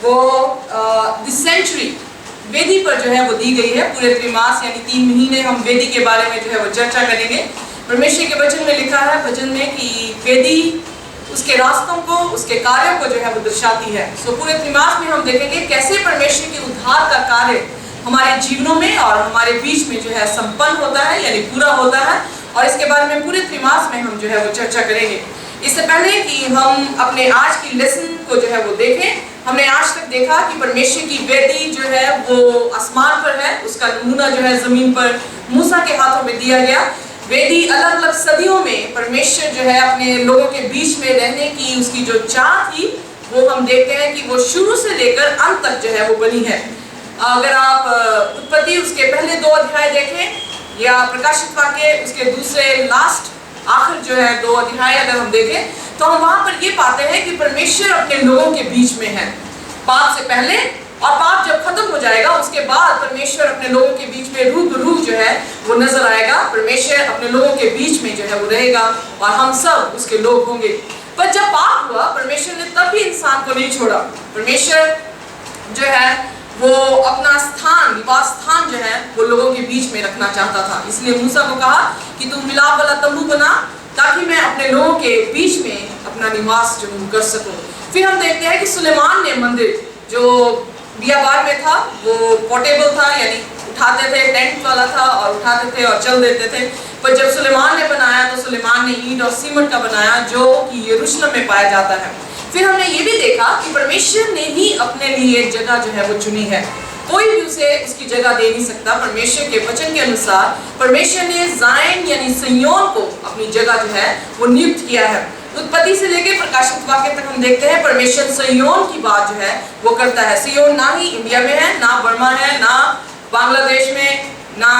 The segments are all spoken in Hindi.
वो द सेंचुरी वेदी पर जो है वो दी गई है। पूरे त्रिमास यानी 3 महीने हम वेदी के बारे में जो है वो चर्चा करेंगे। परमेश्वर के वचन में लिखा है भजन में कि वेदी उसके रास्तों को, उसके कार्यों को जो है वो दर्शाती है। सो पूरे त्रिमास में हम देखेंगे कैसे परमेश्वर के उद्धार का कार्य हमारे जीवनों में और हमारे बीच में जो है संपन्न होता है यानी पूरा होता है, और इसके बारे में पूरे त्रिमास में हम जो है वो चर्चा करेंगे। इससे पहले कि हम अपने आज की लेसन को जो है वो देखें, हमने आज तक देखा कि परमेश्वर की वेदी जो है वो आसमान पर है, उसका नमूना जो है जमीन पर मूसा के हाथों में दिया गया। वेदी अलग अलग सदियों में परमेश्वर जो है अपने लोगों के बीच में रहने की उसकी जो चाह थी वो हम देखते हैं कि वो शुरू से लेकर अंत तक जो है वो बनी है। अगर आप उत्पत्ति उसके पहले 2 अध्याय देखें या प्रकाशित वाक्य उसके दूसरे लास्ट आखिर जो है 2 अध्याय अगर हम देखें तो हम वहां पर ये पाते हैं कि परमेश्वर अपने लोगों के बीच में है पाप से पहले, और पाप जब खत्म हो जाएगा उसके बाद परमेश्वर अपने लोगों के बीच में रूबरू जो है वो नजर आएगा। परमेश्वर अपने लोगों के बीच में जो है वो रहेगा और हम सब उसके लोग होंगे। पर जब पाप हुआ परमेश्वर ने तब भी इंसान को नहीं छोड़ा। परमेश्वर जो है वो अपना स्थान, निवास स्थान जो है वो लोगों के बीच में रखना चाहता था। इसलिए मूसा को कहा कि तुम मिलाप वाला तंबू बना ताकि मैं अपने लोगों के बीच में अपना निवास जो कर सकूं। फिर हम देखते हैं कि सुलेमान ने मंदिर जो बियाबान में था वो पोर्टेबल था यानी उठाते थे, टेंट वाला था और उठाते थे और चल देते थे। पर जब सुलेमान ने बनाया तो सुलेमान ने ईंट और सीमेंट का बनाया जो कि यरूशलेम में पाया जाता है। फिर हमने ये भी देखा कि परमेश्वर ने ही अपने लिए एक जगह जो है वो चुनी है, कोई भी उसे उसकी जगह दे नहीं सकता। परमेश्वर के वचन के अनुसार परमेश्वर ने ज़ायन यानी सिय्योन को अपनी जगह जो है वो नियुक्त किया है। उत्पत्ति से लेकर प्रकाशित वाक्य तक हम देखते हैं परमेश्वर सिय्योन की बात जो है वो करता है। सिय्योन ना ही इंडिया में है, ना बर्मा है, ना बांग्लादेश में, ना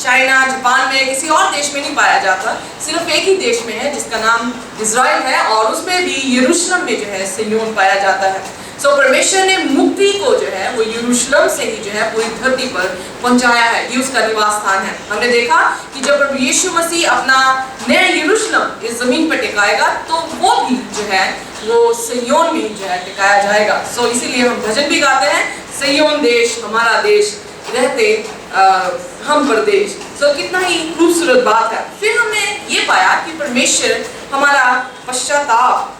चाइना, जापान में, किसी और देश में नहीं पाया जाता। सिर्फ एक ही देश में है जिसका नाम इजराइल है और उसमें भी यरूशलेम में जो है सिय्योन पाया जाता है। सो परमेश्वर ने मुक्ति को जो है वो यरूशलेम से ही जो है पूरी धरती पर पहुंचाया है। ये उसका निवास स्थान है। हमने देखा कि जब प्रभु यीशु मसीह अपना नया यरूशलेम इस जमीन पर टिकाएगा तो वो भी जो है वो सिय्योन में ही जो है टिकाया जाएगा। सो इसीलिए हम भजन भी गाते हैं, सिय्योन देश हमारा देश, रहते हम परदेश। सो कितना ही खूबसूरत बात है। फिर हमने ये पाया कि परमेश्वर हमारा पश्चाताप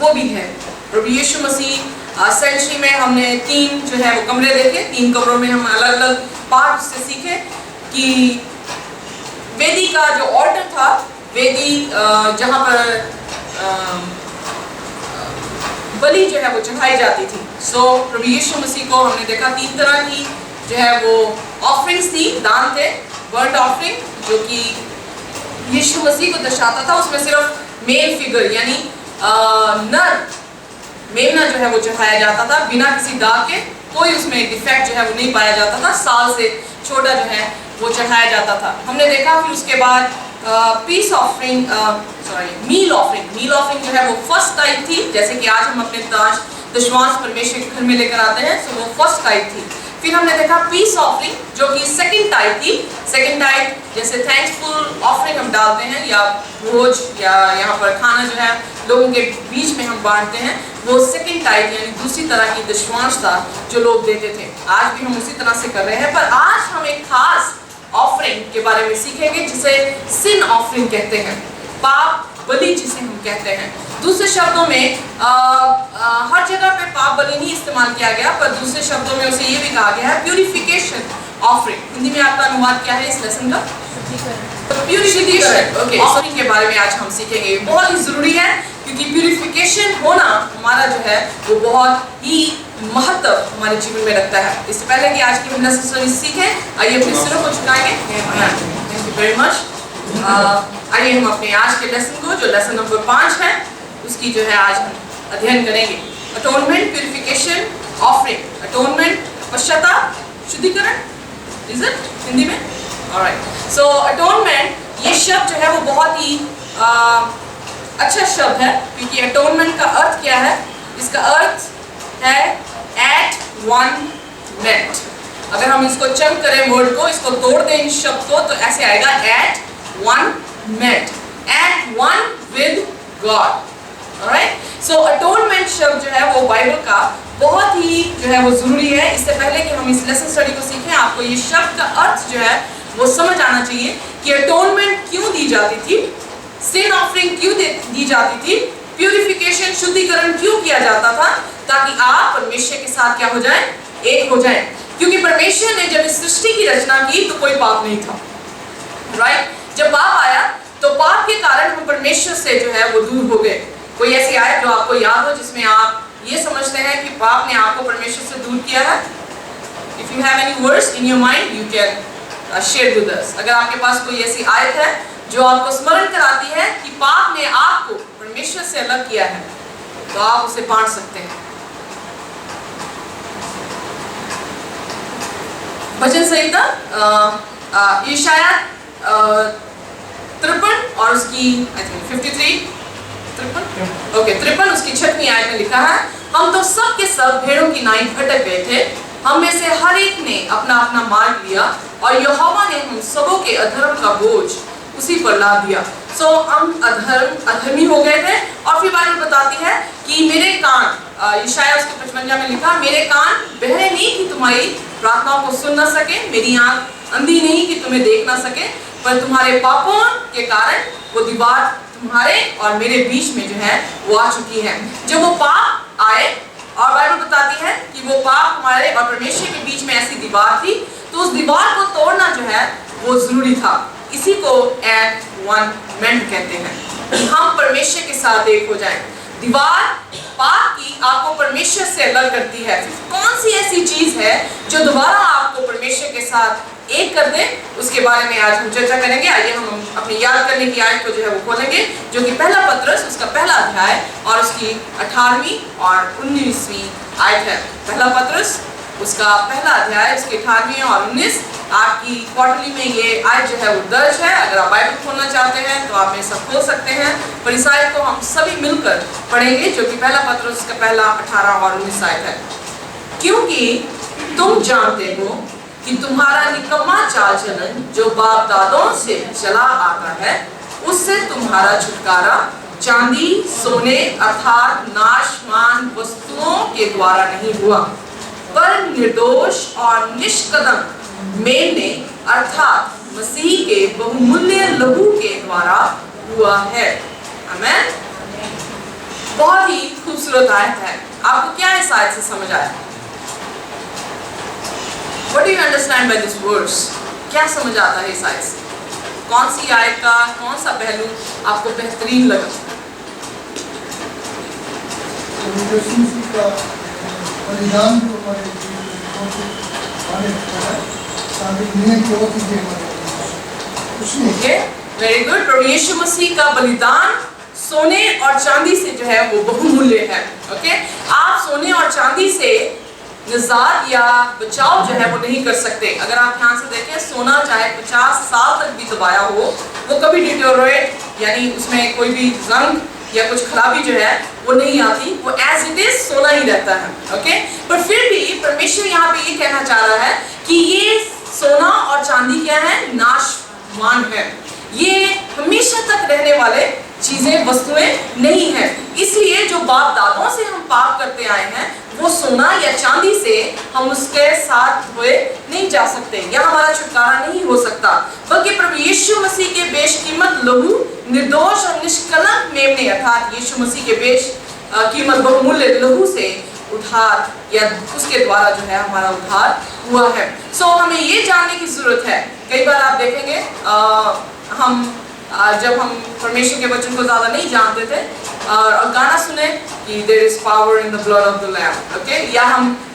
वो भी है। प्रभु यीशु मसीह सेंचुरी में हमने 3 जो है वो कमरे देखे, 3 कमरों में हम अलग अलग पार्ट से सीखे कि वेदी का जो ऑल्टर था, वेदी जहाँ पर बलि जो है वो चढ़ाई जाती थी। सो प्रभु यीशु मसीह को हमने देखा 3 तरह की जो है वो ऑफरिंग्स थी, दान थे। बर्ट ऑफरिंग जो कि यीशु मसीह को दर्शाता था, उसमें सिर्फ मेल फिगर यानी नर मेमना जो है वो चढ़ाया जाता था बिना किसी दाग के, कोई उसमें डिफेक्ट जो है वो नहीं पाया जाता था। साल से छोटा जो है वो चढ़ाया जाता था। हमने देखा फिर उसके बाद पीस ऑफरिंग मील ऑफरिंग जो है वो फर्स्ट टाइप थी, जैसे कि आज हम अपने दशमांश परमेश्वर के घर में लेकर आते हैं, सो वो फर्स्ट टाइप थी। फिर हमने देखा पीस ऑफरिंग जो कि सेकंड टाइप थी। सेकंड टाइप जैसे थैंक्सफुल ऑफरिंग हम डालते हैं या भोज या यहाँ पर खाना जो है लोगों के बीच में हम बांटते हैं, वो सेकंड टाइप यानी दूसरी तरह की दशमांश था जो लोग देते थे। आज भी हम उसी तरह से कर रहे हैं, पर आज हम एक खास ऑफरिंग के बारे में सीखेंगे जिसे सिन ऑफरिंग कहते हैं, पाप बलि जिसे हम कहते हैं। दूसरे शब्दों में हर जगह पे पाप बलि नहीं इस्तेमाल किया गया, पर दूसरे शब्दों में उसे ये भी कहा गया है प्यूरिफिकेशन ऑफरिंग। हिंदी में आपका अनुवाद क्या है इस लेसन का? प्यूरिफिकेशन। ओके, ऑफरिंग के बारे में आज हम सीखेंगे। बहुत ही जरूरी है क्योंकि प्यूरिफिकेशन होना हमारा जो है वो बहुत ही महत्व हमारे जीवन में रखता है। इससे पहले कि आज की हम लेसन सर्विस सीखें, आइए अपने सिरों को झुकाएंगे। Thank you very much. आइए हम अपने आज के लेसन को, जो लेसन नंबर 5 है, उसकी जो है आज हम अध्ययन करेंगे। Atonement, purification, offering. अटोनमेंट पश्चाताप, शुद्धिकरण, इज इट हिंदी में? ऑलराइट। सो अटोनमेंट ये शब्द जो है वो बहुत ही अच्छा शब्द है क्योंकि अटोनमेंट का अर्थ क्या है? इसका अर्थ है एट वन मेट। अगर हम इसको चंक करें वर्ड को, इसको तोड़ दें इस शब्द को, तो ऐसे आएगा at one ment, at one with God. Alright. So atonement शब्द जो है वो बाइबल का बहुत ही जो है वो जरूरी है। इससे पहले कि हम इस लेसन स्टडी को सीखें, आपको ये शब्द का अर्थ जो है वो समझ आना चाहिए कि अटोनमेंट क्यों दी जाती थी, सिन ऑफरिंग क्यों दी जाती थी, प्यूरिफिकेशन शुद्धिकरण क्यों किया जाता था, ताकि आप परमेश्वर के साथ क्या हो जाए, एक हो जाए। क्योंकि परमेश्वर ने जब इस सृष्टि की रचना की तो कोई पाप नहीं था, राइट। जब पाप आया तो पाप के कारण हम परमेश्वर से जो है वो दूर हो गए। कोई ऐसी आयत जो आपको याद हो जिसमें आप ये समझते हैं कि पाप ने आपको परमेश्वर से दूर किया है? If you have any verse in your mind, you can share with us. अगर आपके पास कोई ऐसी आयत है जो आपको स्मरण कराती है कि पाप ने आपको परमेश्वर से अलग किया है, तो आप उसे बांट सकते हैं। भजन संहिता यशाया 53 और उसकी आई थिंक 53 उसकी 6वीं आयत में लिखा है, हम तो सब के सब भेड़ों की नाई भटक गए थे, हम में से हर एक ने अपना अपना मार्ग लिया और यहोवा ने हम सबों के अधर्म का बोझ उसी पर लाद दिया। सो हम अधर्मी हो गए थे। और फिर बाइबल बताती है कि मेरे कान, यशाया उसके 55 में लिखा, मेरे कान बहरे नहीं कि तुम्हारी प्रार्थनाओं को सुन ना सके, मेरी आंख अंधी नहीं कि तुम्हें देख ना सके, पर तुम्हारे पापों के कारण वो दीवार तुम्हारे और मेरे बीच में जो है वो आ चुकी है। जब वो पाप आए और बाइबल बताती है कि वो पाप हमारे और परमेश्वर के बीच में ऐसी दीवार थी, तो उस दीवार को तोड़ना जो है वो जरूरी था। इसी को एनवायरनमेंट कहते हैं कि हम परमेश्वर के साथ एक हो जाएं। दीवार पाप की आपको परमेश्वर से अलग करती है। कौन सी ऐसी चीज है जो दोबारा आपको परमेश्वर के साथ एक कर दे, उसके बारे में आज हम चर्चा करेंगे। आइए हम अपनी याद करने की आयत को जो है वो खोलेंगे, जो कि पहला पत्रस उसका पहला अध्याय और उसकी 18वीं और 19वीं आयत है। पहला पत्रस उसका पहला अध्याय उसके 18वीं और 19। आपकी क्वार्टरली में ये आयत जो है वो दर्ज है। अगर आप बाइबल खोलना चाहते हैं तो आप में सब खोल सकते हैं, पर इस आयत को हम सभी मिलकर पढ़ेंगे, जो कि पहला पत्रस उसका पहला 18 और 19 आयत है। क्योंकि तुम जानते हो कि तुम्हारा निकम्मा चाल चलन जो बाप दादों से चला आता है, उससे तुम्हारा छुटकारा चांदी सोने अर्थात नाशवान वस्तुओं के द्वारा नहीं हुआ, पर निर्दोष और निष्कलंक मेमने अर्थात मसीह के बहुमूल्य लहू के द्वारा हुआ है। आमीन। बहुत ही खूबसूरत आयत है। आपको क्या इस आयत से समझ आया? What do you understand by this verse? क्या समझ आता है इस आयत से? कौन सी आयत का कौन सा पहलू आपको बेहतरीन लगा? Very good. प्रभु यीशु मसीह का बलिदान सोने और चांदी से जो है वो बहुमूल्य है। ओके, आप सोने और चांदी से निजात या बचाव जो है वो नहीं कर सकते। अगर आप ध्यान से देखें, सोना चाहे 50 साल तक भी दबाया हो, वो कभी डिटोरेट यानी उसमें कोई भी रंग या कुछ खराबी जो है वो नहीं आती, वो एज इट इज सोना ही रहता है। ओके, पर फिर भी परमेश्वर यहाँ पे ये कहना चाह रहा है कि ये सोना और चांदी क्या है? नाशवान है। ये हमेशा तक रहने वाले चीजें वस्तुएं नहीं है। इसलिए जो बाप दादों से हम पाप करते आए हैं, वो सोना या चांदी से हम उसके साथ हुए नहीं जा सकते या हमारा छुटकारा नहीं हो सकता, बल्कि प्रभु यीशु मसीह के बेशकीमत लहू निर्दोष और निष्कलंक मेमने अर्थात यीशु मसीह के बेशकीमत बहुमूल्य लहू से उद्धार या उसके द्वारा जो है हमारा उद्धार हुआ है। सो हमें ये जानने की जरूरत है। कई बार आप देखेंगे जब हम परमेश्वर के वचन को ज्यादा नहीं जानते थे और गाना सुने कि there is power in the blood of the lamb, okay, या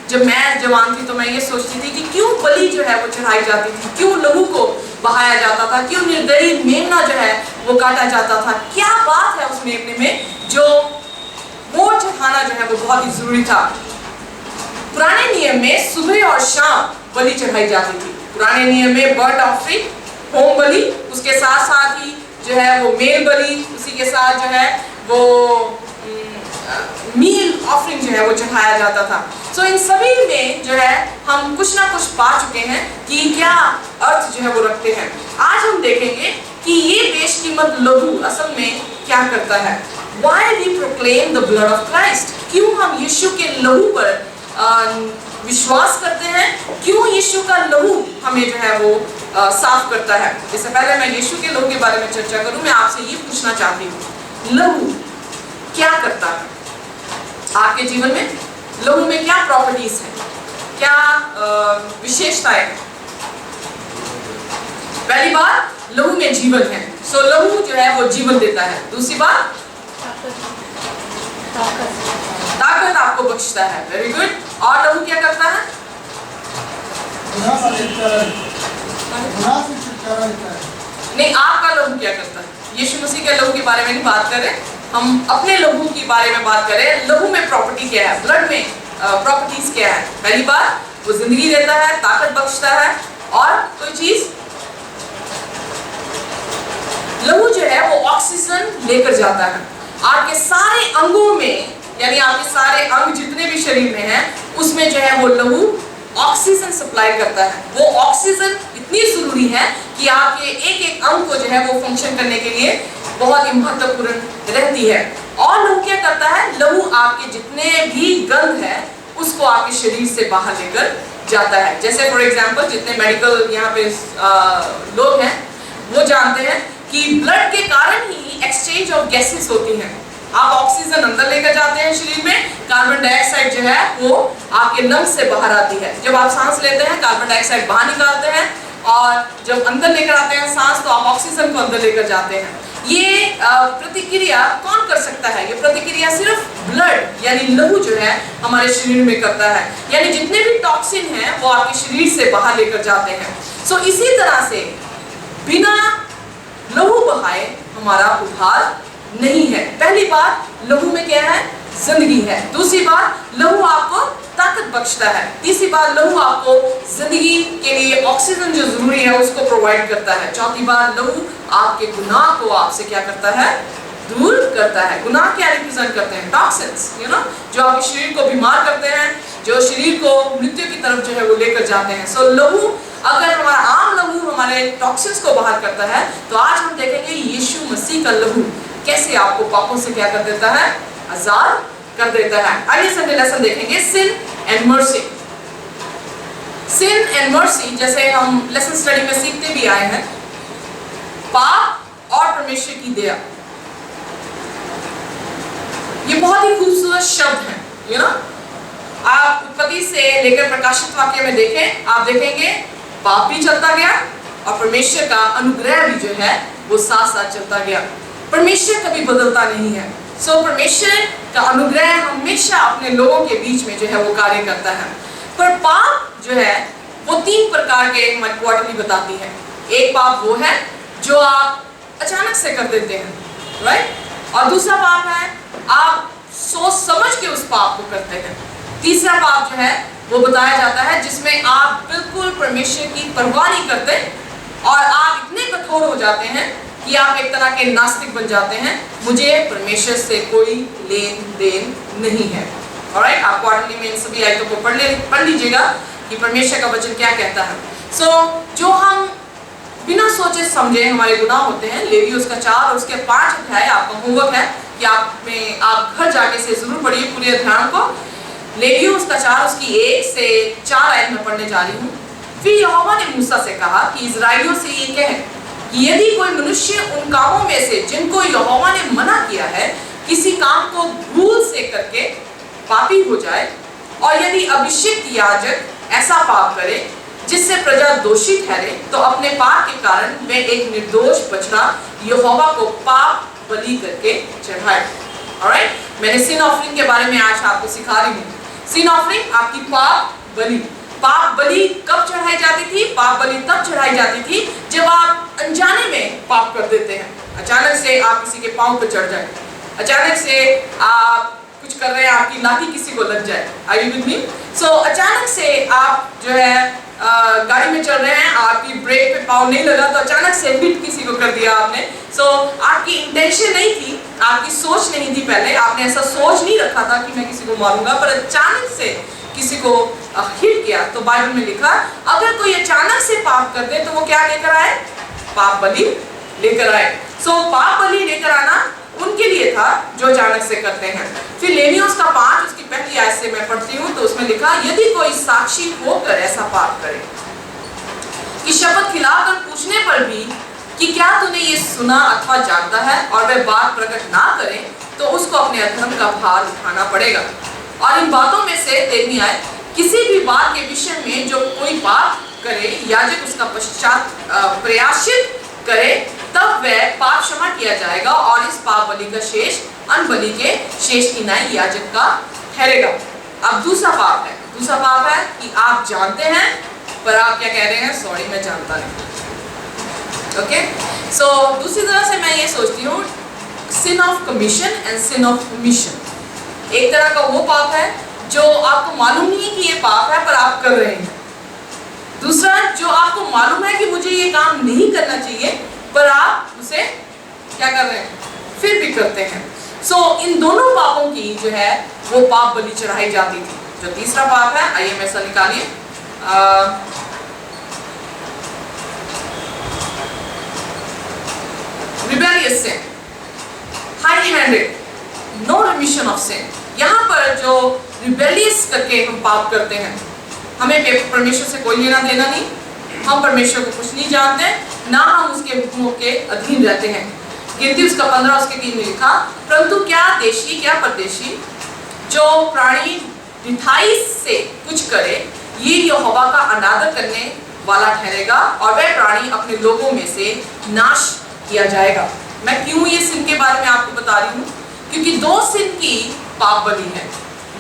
जब मैं जवान थी तो मैं ये सोचती थी कि क्यों बलि जो है वो चढ़ाई जाती थी, क्यों लहू को बहाया जाता था, क्यों निर्दयी मेमना जो है वो काटा जाता था, क्या बात है उस मेमने में जो वो चढ़ाना जो है वो बहुत ही जरूरी था। पुराने नियम में सुबह और शाम बलि चढ़ाई जाती थी। पुराने नियम में बर्ट ऑफरिंग, होम बलि, उसके साथ साथ ही जो है वो मेल बलि, उसी के साथ जो है वो मील ऑफरिंग जो है वो चढ़ाया जाता था। सो इन सभी में जो है हम कुछ ना कुछ पा चुके हैं कि क्या अर्थ जो है वो रखते हैं। आज हम देखेंगे कि ये बेशकीमत लहू असल में क्या करता है। Why we proclaim the blood of Christ? क्यों हम यीशु के लहू पर विश्वास करते हैं? क्यों यीशु का लहू हमें जो है वो साफ करता है? इससे पहले मैं यीशु के लहू के बारे में चर्चा करूं, मैं आपसे ये पूछना चाहती हूँ, लहू क्या करता है आपके जीवन में? लहू में क्या प्रॉपर्टीज हैं, क्या विशेषताएं हैं? पहली बात, लहू में जीवन है। सो लहू जो है वो जीवन देता है। दूसरी बात, ताकत आपको बख्शता है। Very good. और लहू क्या करता है? नहीं, आपका लहू क्या करता है? यीशु मसीह के लहू के बारे में नहीं बात कर रहे, हम अपने लहू के बारे में बात कर रहे हैं। लहू में प्रॉपर्टी क्या है, ब्लड में प्रॉपर्टीज क्या है? पहली बात, वो जिंदगी देता है, ताकत बख्शता है, और कोई चीज, लहू जो है वो ऑक्सीजन लेकर जाता है आपके सारे अंगों में, यानी आपके सारे अंग जितने भी शरीर में हैं उसमें जो है वो लहू ऑक्सीजन सप्लाई करता है। वो ऑक्सीजन इतनी जरूरी है कि आपके एक एक अंग को जो है वो फंक्शन करने के लिए बहुत ही महत्वपूर्ण रहती है। और लहू क्या करता है? लहू आपके जितने भी गंध है उसको आपके शरीर से बाहर लेकर जाता है। जैसे फॉर एग्जांपल, जितने मेडिकल यहाँ पे लोग हैं वो जानते हैं कि ब्लड के कारण ही एक्सचेंज ऑफ गैसेस होती हैं। आप ऑक्सीजन अंदर लेकर जाते हैं शरीर में, कार्बन डाइऑक्साइड जो है वो आपके लंग्स से बाहर आती है। जब आप सांस लेते हैं कार्बन डाइऑक्साइड बाहर निकालते हैं, और जब अंदर लेकर आते हैं सांस तो आप ऑक्सीजन को अंदर लेकर जाते हैं। ये प्रतिक्रिया कौन कर सकता है? ये प्रतिक्रिया सिर्फ ब्लड यानी लहू जो है हमारे शरीर में करता है। यानी जितने भी टॉक्सिन हैं वो आपके शरीर से बाहर लेकर जाते हैं। सो इसी तरह से बिना लहू बहाए हमारा उद्धार नहीं है। पहली बात, लहू में क्या है? जिंदगी है। दूसरी बात, लहू आपको ताकत बख्शता है। तीसरी बात, लहू आपको जिंदगी के लिए ऑक्सीजन जो जरूरी है उसको प्रोवाइड करता है। चौथी बात, लहू आपके गुनाह को आपसे क्या करता है? दूर करता है। गुनाह क्या रिप्रेजेंट करते हैं? टॉक्सिन्स, यू नो, जो आपके शरीर को बीमार करते हैं, जो शरीर को मृत्यु की तरफ जो है वो लेकर जाते हैं। सो लहू, अगर हमारा आम लहू हमारे टॉक्सिन्स को बाहर करता है, तो आज हम देखेंगे यीशु मसीह का लहू कैसे आपको पापों से क्या कर देता है? आजाद कर देता है। आइए संडे लेसन देखेंगे, sin and mercy. Sin and mercy, जैसे हम लेसन स्टडी में सीखते भी आए हैं, पाप और परमेश्वर की दया, ये बहुत ही खूबसूरत शब्द हैं, यू नो। आप उत्पत्ति से लेकर प्रकाशित वाक्य में देखें, आप देखेंगे पाप भी चलता गया और परमेश्वर का अनुग्रह भी जो है वो साथ साथ चलता गया। परमेश्वर कभी बदलता नहीं है। सो परमेश्वर का अनुग्रह हमेशा अपने लोगों के बीच में जो है वो कार्य करता है। पर पाप जो है वो तीन प्रकार के क्वार्टरली बताती है। एक पाप वो है जो आप अचानक से कर देते हैं, राइट? और दूसरा पाप है आप सोच समझ के उस पाप को करते हैं। तीसरा पाप जो है वो बताया जाता है जिसमें आप बिल्कुल परमेश्वर की परवाह नहीं करते और आप इतने कठोर हो जाते हैं कि आप एक तरह के नास्तिक बन जाते हैं। मुझे परमेश्वर से कोई लेन देन नहीं है। ऑलराइट, आप क्वार्टरली में इन सभी आयतों को पढ़ लीजिएगा कि परमेश्वर का वचन क्या कहता है। सो जो हम बिना सोचे समझे हमारे गुनाह होते हैं, लेवी उसका 4 और उसके 5 अध्याय आपका होमवर्क है कि आप घर जाके से जरूर पढ़िए पूरे अध्याय को। लेवी उसका 4 उसकी 1 से 4 आयत में पढ़ने जा रही हूँ। फिर यहोवा ने मूसा से कहा कि इजराइलियों से ये कह कि यदि कोई मनुष्य उन कामों में से जिनको यहोवा ने मना किया है किसी काम को भूल से करके पापी हो जाए, और यदि अभिषिक्त याजक ऐसा पाप करे जिससे प्रजा दोषी ठहरे, तो अपने पाप के कारण वे एक निर्दोष बछड़ा यहोवा को पाप बलि करके चढ़ाए। ऑलराइट, मैंने सिन ऑफरिंग के बारे में आज आपको सिखा रही हूँ। सिन ऑफरिंग आपकी पाप बलि। पाप बलि कब चढ़ाई जाती थी? पाप बलि तब चढ़ाई जाती थी जब आप अनजाने में पाप कर देते हैं। अचानक से आप किसी के पांव पर चढ़ जाए, अचानक से आप कुछ कर रहे हैं, आपकी लाठी किसी को लग जाए। Are you with me? So अचानक से आप जो है गाड़ी में चल रहे हैं, आपकी ब्रेक पे पाँव नहीं लगा तो अचानक से हिट किसी को कर दिया आपने। सो आपकी इंटेंशन नहीं थी, आपकी सोच नहीं थी, पहले आपने ऐसा सोच नहीं रखा था कि मैं किसी को मारूंगा, पर अचानक से किसी को हिट किया। तो बाइबल में लिखा अगर कोई अचानक से पाप कर दे तो वो क्या लेकर आए? पाप बलि लेकर आए। सो पाप बलि लेकर आना उनके लिए था जो अचानक से करते हैं। फिर लेवियों उसका 5 उसकी पहली आयत से मैं पढ़ती हूँ, तो उसमें लिखा, यदि कोई साक्षी होकर ऐसा पाप करे कि शपथ खिलाकर पूछने पर भी कि क्या तूने ये सुना अथवा जानता है, और वह बात प्रकट ना करे, तो उसको अपने अधर्म का भार उठाना पड़ेगा। और इन बातों में से 13वीं आयत, किसी भी बात के विषय में जो कोई बात करे, याजक उसका पश्चात प्रयाश्चित करे, तब वह पाप क्षमा किया जाएगा, और इस पाप बलि का शेष अन्न बलि के शेष की नाई याजक का ठहरेगा। अब दूसरा पाप है, दूसरा पाप है कि आप जानते हैं पर आप क्या कह रहे हैं, सॉरी मैं जानता नहीं। ओके, सो दूसरी तरह से मैं ये सोचती हूँ, sin of commission and sin of omission. एक तरह का वो पाप है जो आपको मालूम नहीं है कि ये पाप है पर आप कर रहे हैं। दूसरा जो आपको मालूम है कि मुझे ये काम नहीं करना चाहिए पर आप उसे क्या कर रहे हैं, फिर भी करते हैं। सो इन दोनों पापों की जो है वो पाप बलि चढ़ाई जाती थी। जो तीसरा पाप है, आइए मैं ऐसा निकालिए, rebellious sin, high-handed, no remission of sin। यहाँ पर जो rebellious करके हम पाप करते हैं, हमें परमेश्वर से कोई लेना देना नहीं, हम परमेश्वर को कुछ नहीं जानते, ना हम उसके हुक्मों के अधीन रहते हैं। गिनती उसका 15 उसके 3 में लिखा, परंतु क्या देशी क्या परदेशी जो प्राणी ढिठाई से कुछ करे, ये यहोवा का अनादर करने वाला ठहरेगा, और वह प्राणी अपने लोगों में से नाश किया जाएगा। मैं क्यों ये सिन के बारे में आपको बता रही हूँ, क्योंकि 2 सिन की पाप बलि है,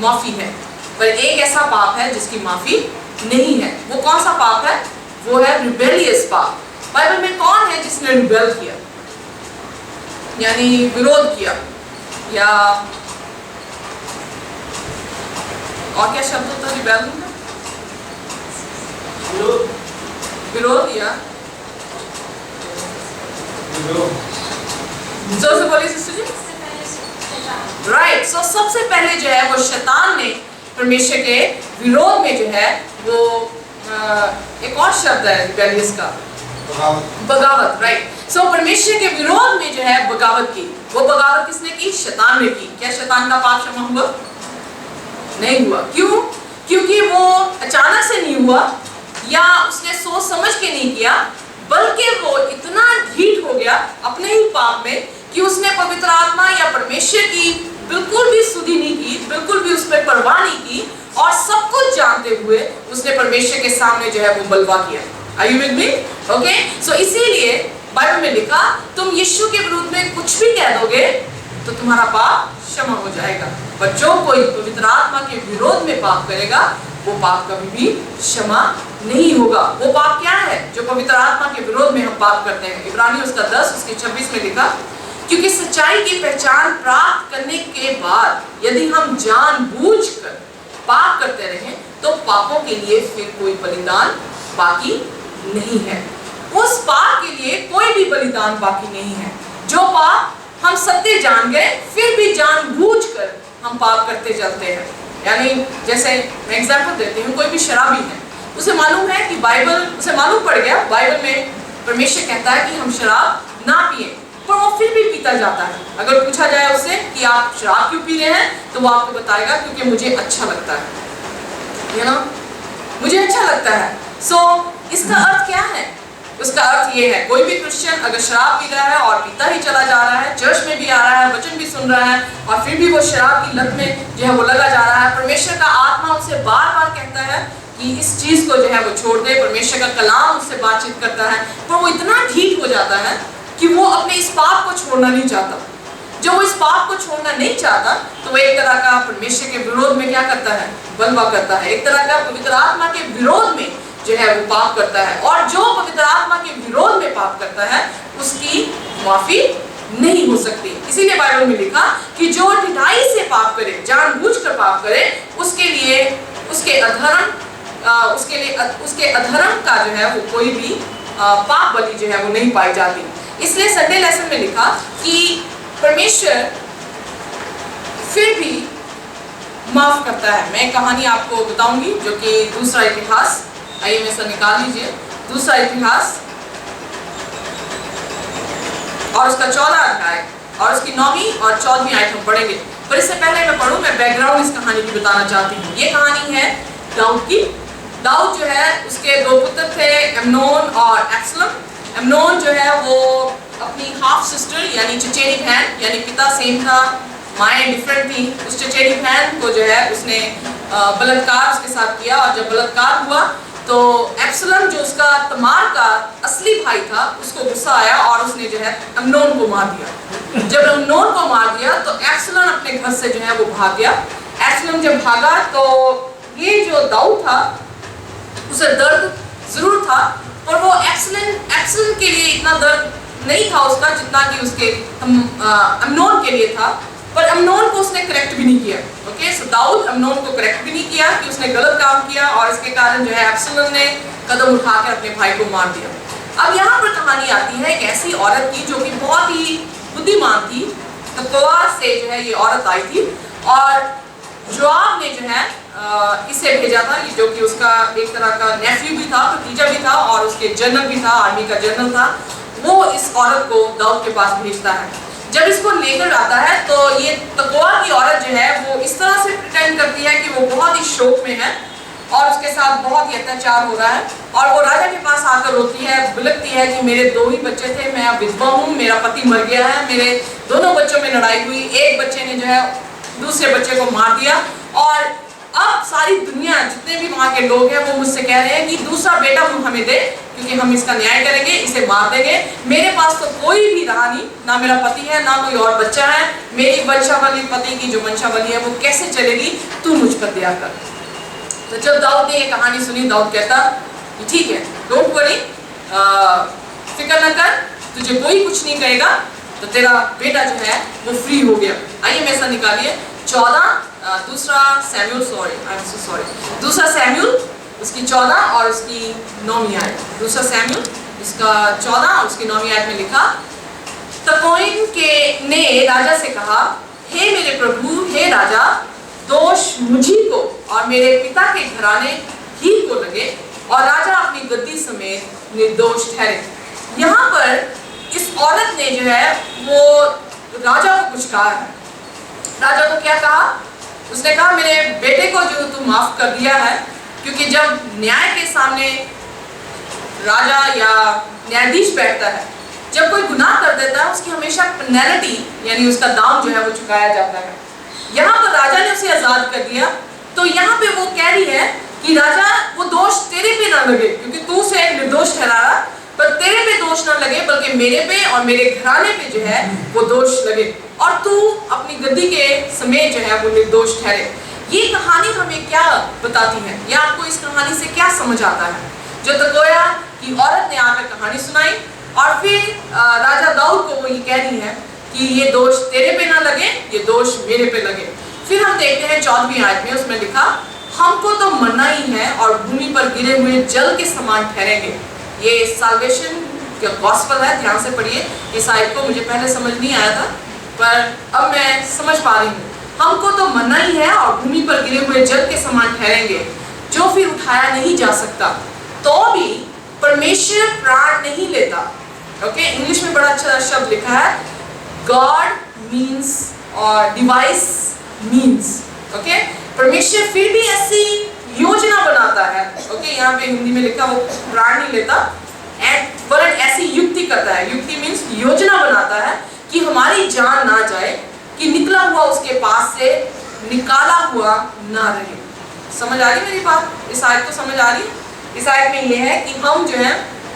माफी है, पर एक ऐसा पाप है जिसकी माफी नहीं है। वो कौन सा पाप है? वो है रिबेलियस पाप। बाइबल में कौन है जिसने रिबेल किया, यानी विरोध किया, या और क्या शब्द होता है रिबेल का? विरोध या जोर से बोलिए सिस्टर जी। राइट, सो सबसे पहले जो है वो शैतान ने परमेश्वर के विरोध में जो है वो एक और शब्द है रिबेलियस का, बगावत। राइट, सो परमेश्वर के विरोध में जो है बगावत की। वो बगावत किसने की? शैतान ने की। क्या शैतान का पाप क्षमा हुआ? नहीं हुआ। क्यों? क्योंकि वो अचानक से नहीं हुआ, या उसने सोच समझ के नहीं किया, बल्कि वो इतना ढीठ हो गया अपने ही पाप में कि उसने पवित्र आत्मा या परमेश्वर की बिल्कुल भी सुधि नहीं की, बिल्कुल भी उस पर परवाह नहीं की, और सब कुछ जानते हुए उसने परमेश्वर के सामने जो है वो बलवा किया। Are you with me? Okay? So इसीलिए बाइबल में लिखा, तुम यीशु के विरुद्ध में कुछ भी कह दोगे तो तुम्हारा पाप क्षमा हो जाएगा, पर जो कोई पवित्र आत्मा के विरोध में पाप करेगा वो पाप कभी भी क्षमा नहीं होगा। वो पाप क्या है जो पवित्र आत्मा के विरोध में हम पाप करते हैं? इब्रानियों उसका 10 उसके 26 में लिखा, क्योंकि सच्चाई की पहचान प्राप्त करने के बाद यदि हम जानबूझकर पाप करते रहें तो पापों के लिए फिर कोई बलिदान बाकी नहीं है। उस पाप के लिए कोई भी बलिदान बाकी नहीं है। जो पाप हम सत्य जान गए फिर भी जानबूझकर हम पाप करते चलते हैं। यानी जैसे मैं एग्जांपल देती हूँ, कोई भी शराबी है, उसे मालूम है कि उसे मालूम पड़ गया बाइबल में परमेश्वर कहता है कि हम शराब ना पिए, पर वो फिर भी पीता जाता है। अगर पूछा जाए उससे कि आप शराब क्यों पी रहे हैं, तो वो आपको बताएगा क्योंकि मुझे अच्छा लगता है, यू नो, मुझे अच्छा लगता है। सो इसका अर्थ क्या है? उसका अर्थ ये है, कोई भी क्रिश्चियन अगर शराब पी रहा है और पीता ही चला जा रहा है, चर्च में भी आ रहा है, वचन भी सुन रहा है, और फिर भी वो शराब की लत में जो है वो लगा जा रहा है, परमेश्वर का आत्मा उससे बार बार कहता है कि इस चीज को जो है वो छोड़ दे। परमेश्वर का कलाम उससे बातचीत करता है, पर वो इतना ढीठ हो जाता है कि वो अपने इस पाप को छोड़ना नहीं चाहता। जब वो इस पाप को छोड़ना नहीं चाहता तो वो एक तरह का परमेश्वर के विरोध में क्या करता है? बलवा करता है। एक तरह का पवित्र आत्मा के विरोध में जो है वो पाप करता है, और जो पवित्र आत्मा के विरोध में पाप करता है उसकी माफी नहीं हो सकती। इसीलिए बाइबल में लिखा कि जो ढिठाई से पाप करे, जानबूझकर पाप करे, उसके लिए उसके अधर्म का जो है वो कोई भी पाप बलि जो है वो नहीं पाई जाती। इसलिए संडे लेसन में लिखा कि परमेश्वर फिर भी माफ करता है। मैं कहानी आपको बताऊंगी जो कि दूसरा इतिहास, आइए में से निकाल लीजिए, दूसरा इतिहास और उसका 14 अध्याय और उसकी 9वीं और 14वीं आयत हम पढ़ेंगे। पर इससे पहले मैं पढ़ूं, मैं बैकग्राउंड इस कहानी की बताना चाहती हूँ। ये कहानी है दाऊद की। दाऊद जो है उसके 2 पुत्र थे, अम्नोन और अब्सलोम। अम्नोन जो है वो अपनी हाफ सिस्टर यानी चचेरी बहन, यानी पिता सेम था, माएँ डिफरेंट थी, उस चचेरी बहन को जो है उसने बलात्कार उसके साथ किया। और जब बलात्कार हुआ तो अब्सलोम जो उसका तमार का असली भाई था, उसको गुस्सा आया और उसने जो है अम्नोन को मार दिया। जब अम्नोन को मार दिया तो अब्सलोम अपने घर से जो है वो भाग गया। अब्सलोम जब भागा तो ये जो दाऊद था उसे दर्द जरूर था, पर वो अब्सलोम के लिए इतना दर्द नहीं था उसका जितना कि उसके अम्नोन के लिए था। पर अम्नोन को उसने करेक्ट भी नहीं किया। ओके, सो दाऊद अम्नोन को करेक्ट भी नहीं किया कि उसने गलत काम किया, और इसके कारण जो है अब्सलोम ने कदम उठाकर अपने भाई को मार दिया। अब यहाँ पर कहानी आती है एक ऐसी औरत की जो कि बहुत ही बुद्धिमान थी। तकोआ से जो है ये औरत आई थी, और जोआब ने जो है इसे भेजा था, जो कि उसका एक तरह का नेफ्यू भी था, भतीजा भी था, और उसके जनरल भी था, आर्मी का जनरल था। वो इस औरत को दाऊद के पास भेजता है। जब इसको लेकर आता है तो ये तकोआ की औरत जो है वो इस तरह से प्रिटेंड करती है कि वो बहुत ही शोक में है और उसके साथ बहुत ही अत्याचार हो रहा है, और वो राजा के पास आकर रोती है, बिलखती है कि मेरे 2 ही बच्चे थे, मैं अब विधवा हूँ, मेरा पति मर गया है, मेरे दोनों बच्चों में लड़ाई हुई, एक बच्चे ने जो है दूसरे बच्चे को मार दिया, और अब सारी दुनिया जितने भी वहाँ के लोग हैं वो मुझसे कह रहे हैं कि दूसरा बेटा हमें दे, क्योंकि हम इसका न्याय करेंगे, इसे मार देंगे। मेरे पास तो कोई भी रहा नहीं, ना मेरा पति है ना कोई और बच्चा है, मेरी वंशावली, पति की जो वंशावली है वो कैसे चलेगी, तू मुझ पर दया कर। तो जब दाऊद ने ये कहानी सुनी, दाऊद कहता कि ठीक है, डोंट वरी, फिक्र न कर, तुझे कोई कुछ नहीं कहेगा, तो तेरा बेटा जो है वो फ्री हो गया। आइए मेरे साथ निकालिए 14 दूसरा सैम्यूल उसकी 14 और उसकी 9वीं आयत। दूसरा सैम्यूल उसका 14 और उसकी 9वीं आयत में लिखा, तकोइन के ने राजा से कहा, हे मेरे प्रभु, हे राजा, दोष मुझी को और मेरे पिता के घराने ही को लगे, और राजा अपनी गद्दी समेत निर्दोष ठहरे। यहाँ पर इस औरत ने जो है वो राजा को कुछ कहा है। राजा को क्या कहा? उसने कहा, मेरे बेटे को जो तू माफ कर दिया है, क्योंकि जब न्याय के सामने राजा या न्यायाधीश बैठता है, जब कोई गुनाह कर देता है उसकी हमेशा पेनल्टी यानी उसका दाम जो है वो चुकाया जाता है। यहाँ पर राजा ने उसे आजाद कर दिया, तो यहाँ पे वो कह रही है कि राजा, वो दोष तेरे पे ना लगे, क्योंकि तू उसे निर्दोष ठहराया, पर तेरे पे दोष ना लगे बल्कि मेरे पे और मेरे घराने पे जो है वो दोष लगे, और तू अपनी गद्दी के समेत जो है वो निर्दोष ठहरे। ये कहानी हमें क्या बताती है, या आपको इस कहानी से क्या समझ आता है? जो तकोया की औरत ने आकर कहानी सुनाई, और फिर राजा दाऊद को वो ये कह रही है कि ये दोष तेरे पे ना लगे, ये दोष मेरे पे लगे। फिर हम देखते हैं 14वीं आयत में, उसमें लिखा, हमको तो मरना ही है और भूमि पर गिरे हुए जल के समान ठहरेंगे। ये साल्वेशन का गॉस्पेल है, ध्यान से पढ़िए। इस आयत को मुझे पहले समझ नहीं आया था, पर अब मैं समझ पा रही हूँ। हमको तो मरना ही है और भूमि पर गिरे हुए जल के समान ठहरेंगे, जो फिर उठाया नहीं जा सकता, तो भी परमेश्वर प्राण नहीं लेता। ओके, इंग्लिश में बड़ा अच्छा शब्द लिखा है, गॉड मीन्स और डिवाइस मीन्स। ओके, परमेश्वर फिर भी ऐसी योजना बनाता है। ओके, यहाँ पे हिंदी में लिखा वो प्राण नहीं लेता, वरन ऐसी युक्ति करता है। युक्ति मीन्स योजना बनाता है कि हमारी जान ना जाए, कि निकला हुआ उसके पास से निकाला हुआ ना रहे। समझ आ रही मेरी बात? इस आयत को समझ आ रही? इस आयत में ये है कि हम जो है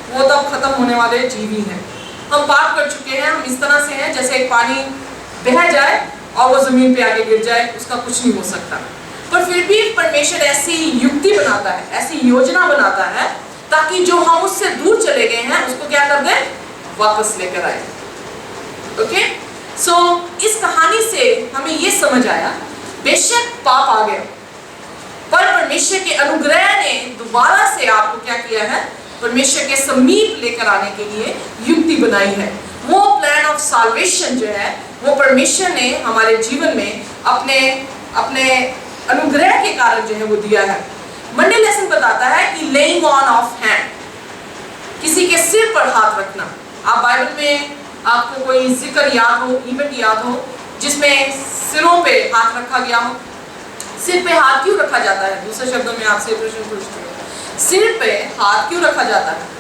वो तब खत्म होने वाले जीवी हैं। हम पाप कर चुके हैं, हम इस तरह से हैं जैसे एक पानी बह जाए और वो जमीन पे आके गिर जाए, उसका कुछ नहीं हो सकता। पर फिर भी परमेश्वर ऐसी युक्ति बनाता है, ऐसी योजना बनाता है, ताकि जो हम उससे दूर चले गए हैं उसको क्या कर दें, वापस लेकर आए। ओके, सो इस कहानी से हमें ये समझ आया, बेशक पाप आ गया, पर परमेश्वर के अनुग्रह ने दोबारा से आपको क्या किया है, परमेश्वर के समीप लेकर आने के लिए युक्ति बनाई है। वो प्लान ऑफ साल्वेशन जो है वो परमेश्वर ने हमारे जीवन में अपने अनुग्रह के कारण जो है वो दिया है। मंडे लेसन बताता है कि लेइंग ऑन ऑफ हैंड, किसी के सिर पर हाथ रखना। आप बाइबल में आपको कोई जिक्र याद हो, इवेंट याद हो जिसमें सिरों पे हाथ रखा गया हो? सिर पे हाथ क्यों रखा जाता है? दूसरे शब्दों में आपसे प्रश्न पूछती हूँ, सिर पे हाथ क्यों रखा जाता है?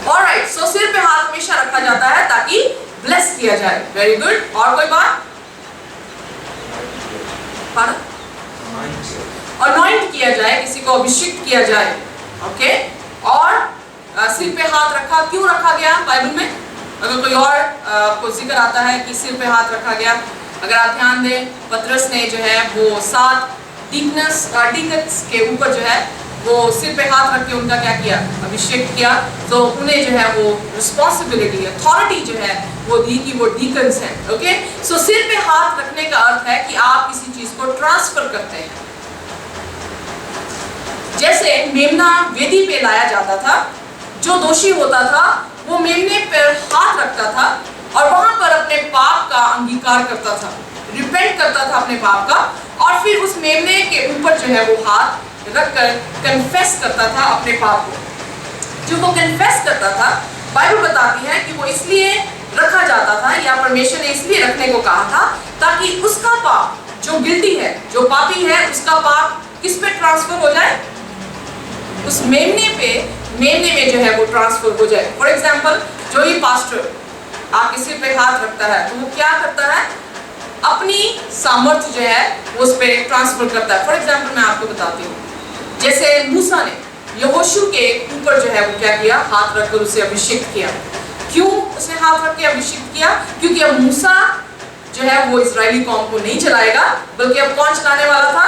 ऑलराइट, सो सिर पे हाथ हमेशा रखा जाता है ताकि ब्लेस किया जाए। Very good. और कोई बात? अनॉइंट किया जाए, किसी को अभिषेक किया जाए। ओके, और सिर पे हाथ रखा क्यों रखा गया बाइबल में? अगर कोई और आपको जिक्र आता है कि सिर पे हाथ रखा गया, अगर आप ध्यान दें, पतरस ने जो है वो 7 डीकन्स के ऊपर जो है वो सिर पे हाथ रख के उनका क्या किया? अभिषेक किया। तो उन्हें जो है वो रिस्पॉन्सिबिलिटी, अथॉरिटी जो है वो दी कि वो डीकन्स हैं। ओके, सो सिर पे हाथ रखने का अर्थ है कि आप किसी चीज को ट्रांसफर करते हैं। जैसे मेमना वेदी पे लाया जाता था, जो दोषी होता था वो मेमने पर हाथ रखता था और वहां पर अपने पाप का अंगीकार करता था, रिपेंट करता था अपने पाप का, और फिर उस मेमने के ऊपर जो है वो हाथ रखकर कन्फेस करता था अपने पाप को। जो वो कन्फेस करता था, बाइबल बताती है कि वो इसलिए रखा जाता था या परमेश्वर ने इसलिए रखने को कहा था ताकि उसका पाप, जो गिल्टी है, जो पापी है, उसका पाप किस पे ट्रांसफर हो जाए? उस मेमने में जो है वो ट्रांसफर हो जाए। फॉर एग्जाम्पल, जो ही पास्टर आपके सिर पे हाथ रखता है तो वो क्या करता है? अपनी सामर्थ्य जो है वो उस पे ट्रांसफर करता है। फॉर एग्जाम्पल मैं आपको बताती हूँ, जैसे मूसा ने यहोशू के ऊपर जो है वो क्या किया? हाथ रखकर उसे अभिषेक किया। क्यों उसने हाथ रख के अभिषेक किया? क्योंकि अब मूसा जो है वो इजरायली कौम को नहीं चलाएगा, बल्कि अब कौन चलाने वाला था?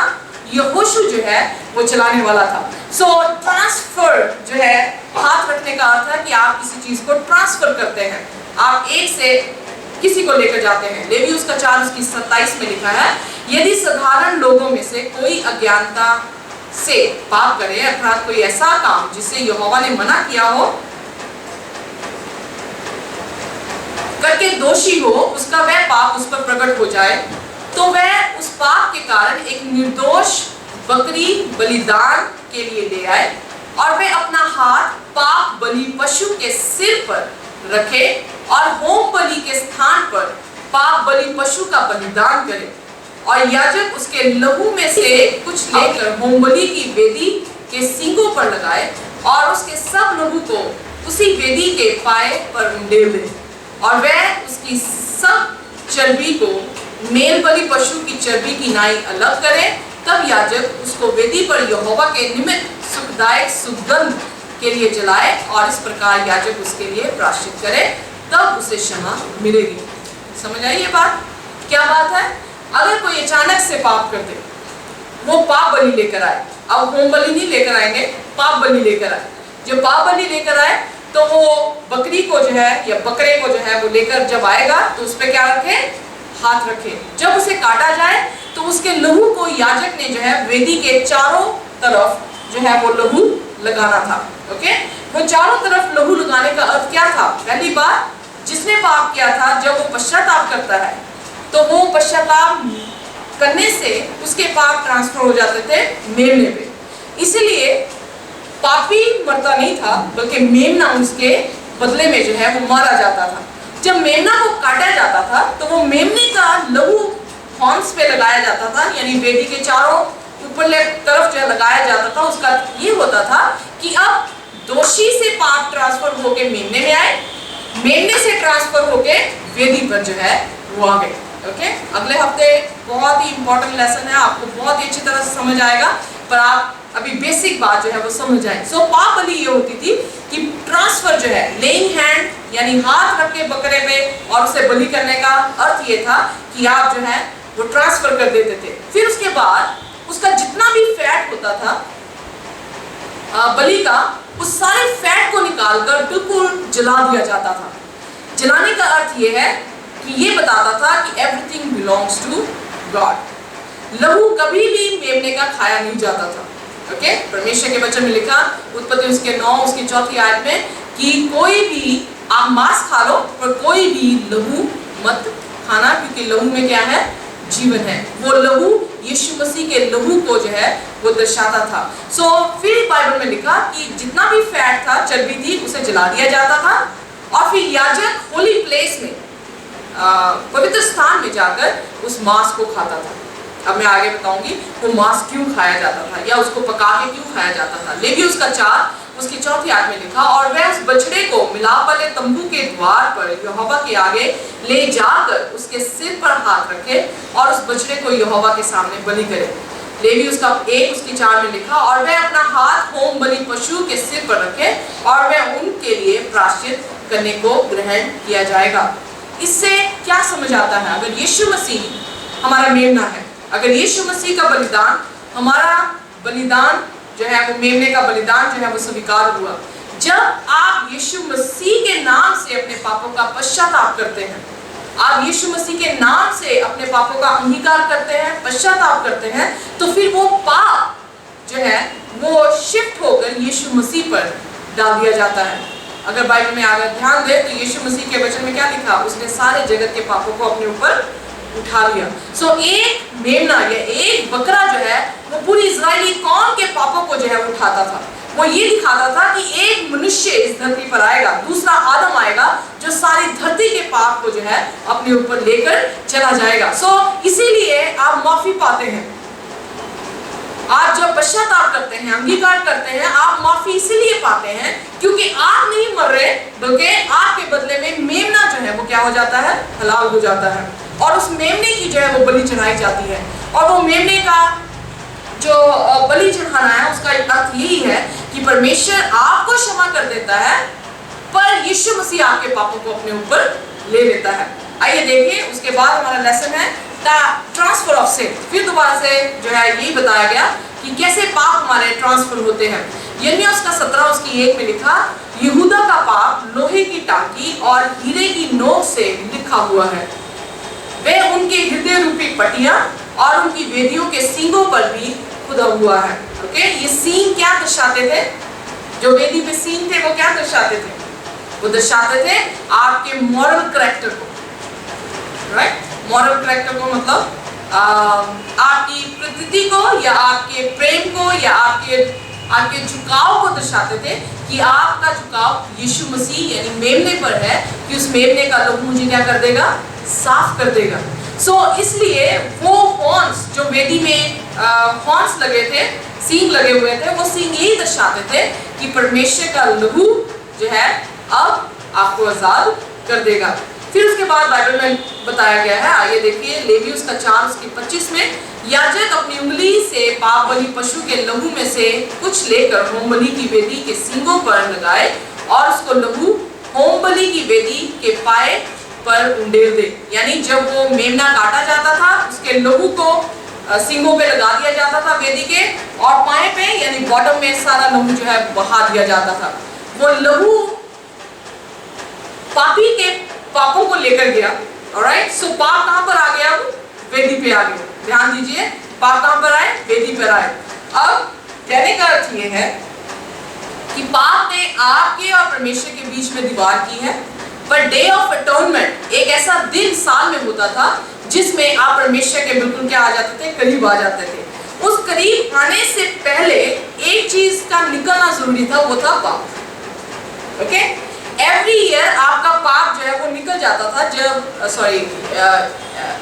यहोशू जो है वो चलाने वाला था। सो ट्रांसफर जो है, हाथ रखने का अर्थ है कि आप किसी चीज को ट्रांसफर करते हैं, आप एक से किसी को लेकर जाते हैं। लेवी उसका 4:27 में लिखा है, यदि साधारण लोगों में से कोई अज्ञानता से पाप करे, अर्थात कोई ऐसा काम जिसे यहोवा ने मना किया हो करके दोषी हो, उसका वह पाप उस पर प्रकट हो जाए, तो वह उस पाप के कारण एक निर्दोष बकरी बलिदान के लिए ले आए और वह अपना हाथ पाप बलि पशु के सिर पर रखे और होम बलि के स्थान पर पाप बलि पशु का बलिदान करे, और याजक उसके लहू में से कुछ लेकर होम बलि की वेदी के सींगों पर लगाए और उसके सब लहू को उसी वेदी के पाए पर उंडेल दे, और वह उसकी सब चर्बी को मेल बलि पशु की चर्बी की नाई अलग करे। तब याजक उसको वेदी पर यहोवा के निमित्त सुखदायक सुगंध के लिए जलाए, और इस प्रकार याजक उसके लिए प्रायश्चित करे, तब उसे क्षमा मिलेगी। समझ आई ये बात? क्या बात है? अगर कोई अचानक से पाप कर दे, वो पाप बलि लेकर आए, अब होम बलि नहीं लेकर आएंगे, पाप बलि लेकर आए। जब पाप बलि लेकर आए तो वो बकरी को जो है या बकरे को जो है वो लेकर जब आएगा तो उस पर क्या रखे? हाथ रखे। जब उसे काटा जाए तो उसके लहू को याजक ने जो है वेदी के चारों तरफ जो है वो लहू लगाना था। ओके, वो चारों तरफ लहू लगाने का अर्थ क्या था? पहली बार, जिसने पाप किया था, जब वो पश्चाताप करता है तो वो पश्चाताप करने से उसके पाप ट्रांसफर हो जाते थे मेमने पे। इसीलिए पापी मरता नहीं था, बल्कि मेमना उसके बदले में जो है वो मारा जाता था। जब मेमना को काटा जाता था तो वो मेमने का लहू हॉर्न्स पे लगाया जाता था, यानी वेदी के चारों ऊपरले तरफ जो लगाया जाता था। उसका ये होता था कि अब दोषी से पाप ट्रांसफर होके मेमने में आए, मेमने से ट्रांसफर होके वेदी पर जो है वो आ गए। ओके, अगले हफ्ते बहुत ही इंपॉर्टेंट लेसन है, आपको बहुत ही अच्छी तरह से समझ आएगा, पर आप अभी बेसिक बात जो है वो समझ जाए। सो पाप बलि ये होती थी कि ट्रांसफर जो है, लेइंग हैंड यानी हाथ रख के बकरे पे और उसे बलि करने का अर्थ ये था कि आप जो है वो ट्रांसफर कर देते थे। फिर उसके बाद उसका जितना भी फैट होता था बलि का, उस सारे फैट को निकालकर बिल्कुल जला दिया जाता था। जलाने का अर्थ ये है कि ये बताता था कि एवरीथिंग बिलोंग्स टू गॉड। लहू कभी भी मेमने का खाया नहीं जाता था। ओके, परमेश्वर के वचन में लिखा उत्पत्ति उसके 9 उसकी 4 आयत में कि कोई भी आप मांस खा लो पर कोई भी लहू मत खाना, क्योंकि लहू में क्या है? जीवन है। वो लहू यीशु मसीह के लहू को जो है वो दर्शाता था। सो फिर बाइबल में लिखा कि जितना भी फैट था, चर्बी थी, उसे जला दिया जाता था और फिर याजक होली प्लेस में पवित्र स्थान में जाकर उस मांस को खाता था। अब मैं आगे बताऊंगी वो मांस क्यों खाया जाता था या उसको पका के क्यों खाया जाता था। लेवी उसका 4 उसकी 4थी आयत में लिखा, और वह उस बछड़े को मिलाप वाले तंबू के द्वार पर यहोवा के आगे ले जाकर उसके सिर पर हाथ रखे और उस बछड़े को यहोवा के सामने बलि करे। लेवी उसका 1 उसकी 4 में लिखा, और वह अपना हाथ होम बलि पशु के सिर पर रखे और वह उनके लिए प्रायश्चित करने को ग्रहण किया जाएगा। इससे क्या समझ आता है? अगर यीशु मसीह हमारा मेमना है, अगर यीशु मसीह का बलिदान, हमारा बलिदान जो है वो मेमने का बलिदान जो है वो स्वीकार हुआ, जब आप यीशु मसीह के नाम से अपने पापों का पश्चाताप करते हैं, आप यीशु मसीह के नाम से अपने पापों का अंगीकार करते हैं, पश्चाताप करते हैं, तो फिर वो पाप जो है वो शिफ्ट होकर यीशु मसीह पर डाल दिया जाता है। अगर बाइबल में अगर ध्यान दे तो यीशु मसीह के वचन में क्या लिखा? उसने सारे जगत के पापों को अपने ऊपर उठा लिया। सो एक मेमना या एक बकरा जो है वो पूरी इजरायली कौम के पापों को जो है उठाता था। वो ये दिखाता था कि एक मनुष्य इस धरती पर आएगा, दूसरा आदम आएगा जो सारी धरती के पाप को जो है अपने ऊपर लेकर चला जाएगा। सो इसीलिए आप माफी पाते हैं, आप जब पश्चाताप करते हैं, अंगीकार करते हैं, आप माफी इसीलिए पाते हैं क्योंकि आप नहीं मर रहे, बल्कि आपके बदले में मेमना जो है वो क्या हो जाता है? हलाल हो जाता है। और उस मेमने की जो है वो बलि चढ़ाई जाती है। और वो मेमने का जो बलि चढ़ाना है उसका अर्थ यही है कि परमेश्वर आपको क्षमा कर देता है, पर यीशु मसीह आपके पापों को अपने ऊपर ले लेता है। आइए देखिए, उसके बाद हमारा लेसन है ट्रांसफर ऑफ सिन। फिर दोबारा से जो है यही बताया गया कि कैसे पाप हमारे ट्रांसफर होते हैं। यिर्मयाह उसका 17 उसकी 1 में लिखा, यहूदा का पाप लोहे की टांकी और हीरे की नोक से लिखा हुआ है, वे उनके हृदय रूपी पटिया और उनकी वेदियों के सींगों पर भी खुदा हुआ है। ओके, ये सींग क्या दर्शाते थे? जो वेदी पे सींग थे वो क्या दर्शाते थे? वो दर्शाते थे आपके मॉरल करैक्टर को, राइट? मॉरल करैक्टर को मतलब आपकी प्रकृति को या आपके प्रेम को या आपके झुकाव को दर्शाते थे कि आपका झुकाव यीशु मसीह यानी मेमने पर है, कि उस मेमने का लहू मुझे क्या कर देगा? साफ कर देगा। सो इसलिए वो हॉर्न्स जो वेदी में हॉर्न्स लगे थे, सींग लगे हुए थे, वो सींग यही दर्शाते थे कि परमेश्वर का लहू जो है अब आपको आजाद कर देगा। फिर उसके बाद बाइबल में बताया गया है, आइए देखिए, लेवी उसका 4 उसकी 25 में, याजक अपनी उंगली से पाप बलि पशु के लहू में से कुछ लेकर होम बलि की वेदी के सींगों पर लगाए और उसको लहू होम बलि की वेदी के पाए पर उंडेल दे। यानी जब वो मेमना काटा जाता था, उसके लहू को सींगों पे लगा दिया जाता था वेदी के, और पाए पे यानी बॉटम में सारा लहू जो है बहा दिया जाता था। वो लहू पापी के पापों को लेकर गया। ऑलराइट, सो पाप कहां पर आ गया? वेदी पे आ गया। ध्यान दीजिए, पाप कहां पर आए? वेदी पर आए। अब कहने का अर्थ ये है कि पाप ने आपके और परमेश्वर के बीच में दीवार की है, पर डे ऑफ अटोनमेंट एक ऐसा दिन साल में होता था जिसमें आप परमेश्वर के बिल्कुल क्या आ जाते थे? करीब आ जाते थे। उस करीब आने से पहले एक चीज का निकलना जरूरी था, वो था पाप। ओके, एवरी ईयर आपका पाप जो है वो निकल जाता था। जब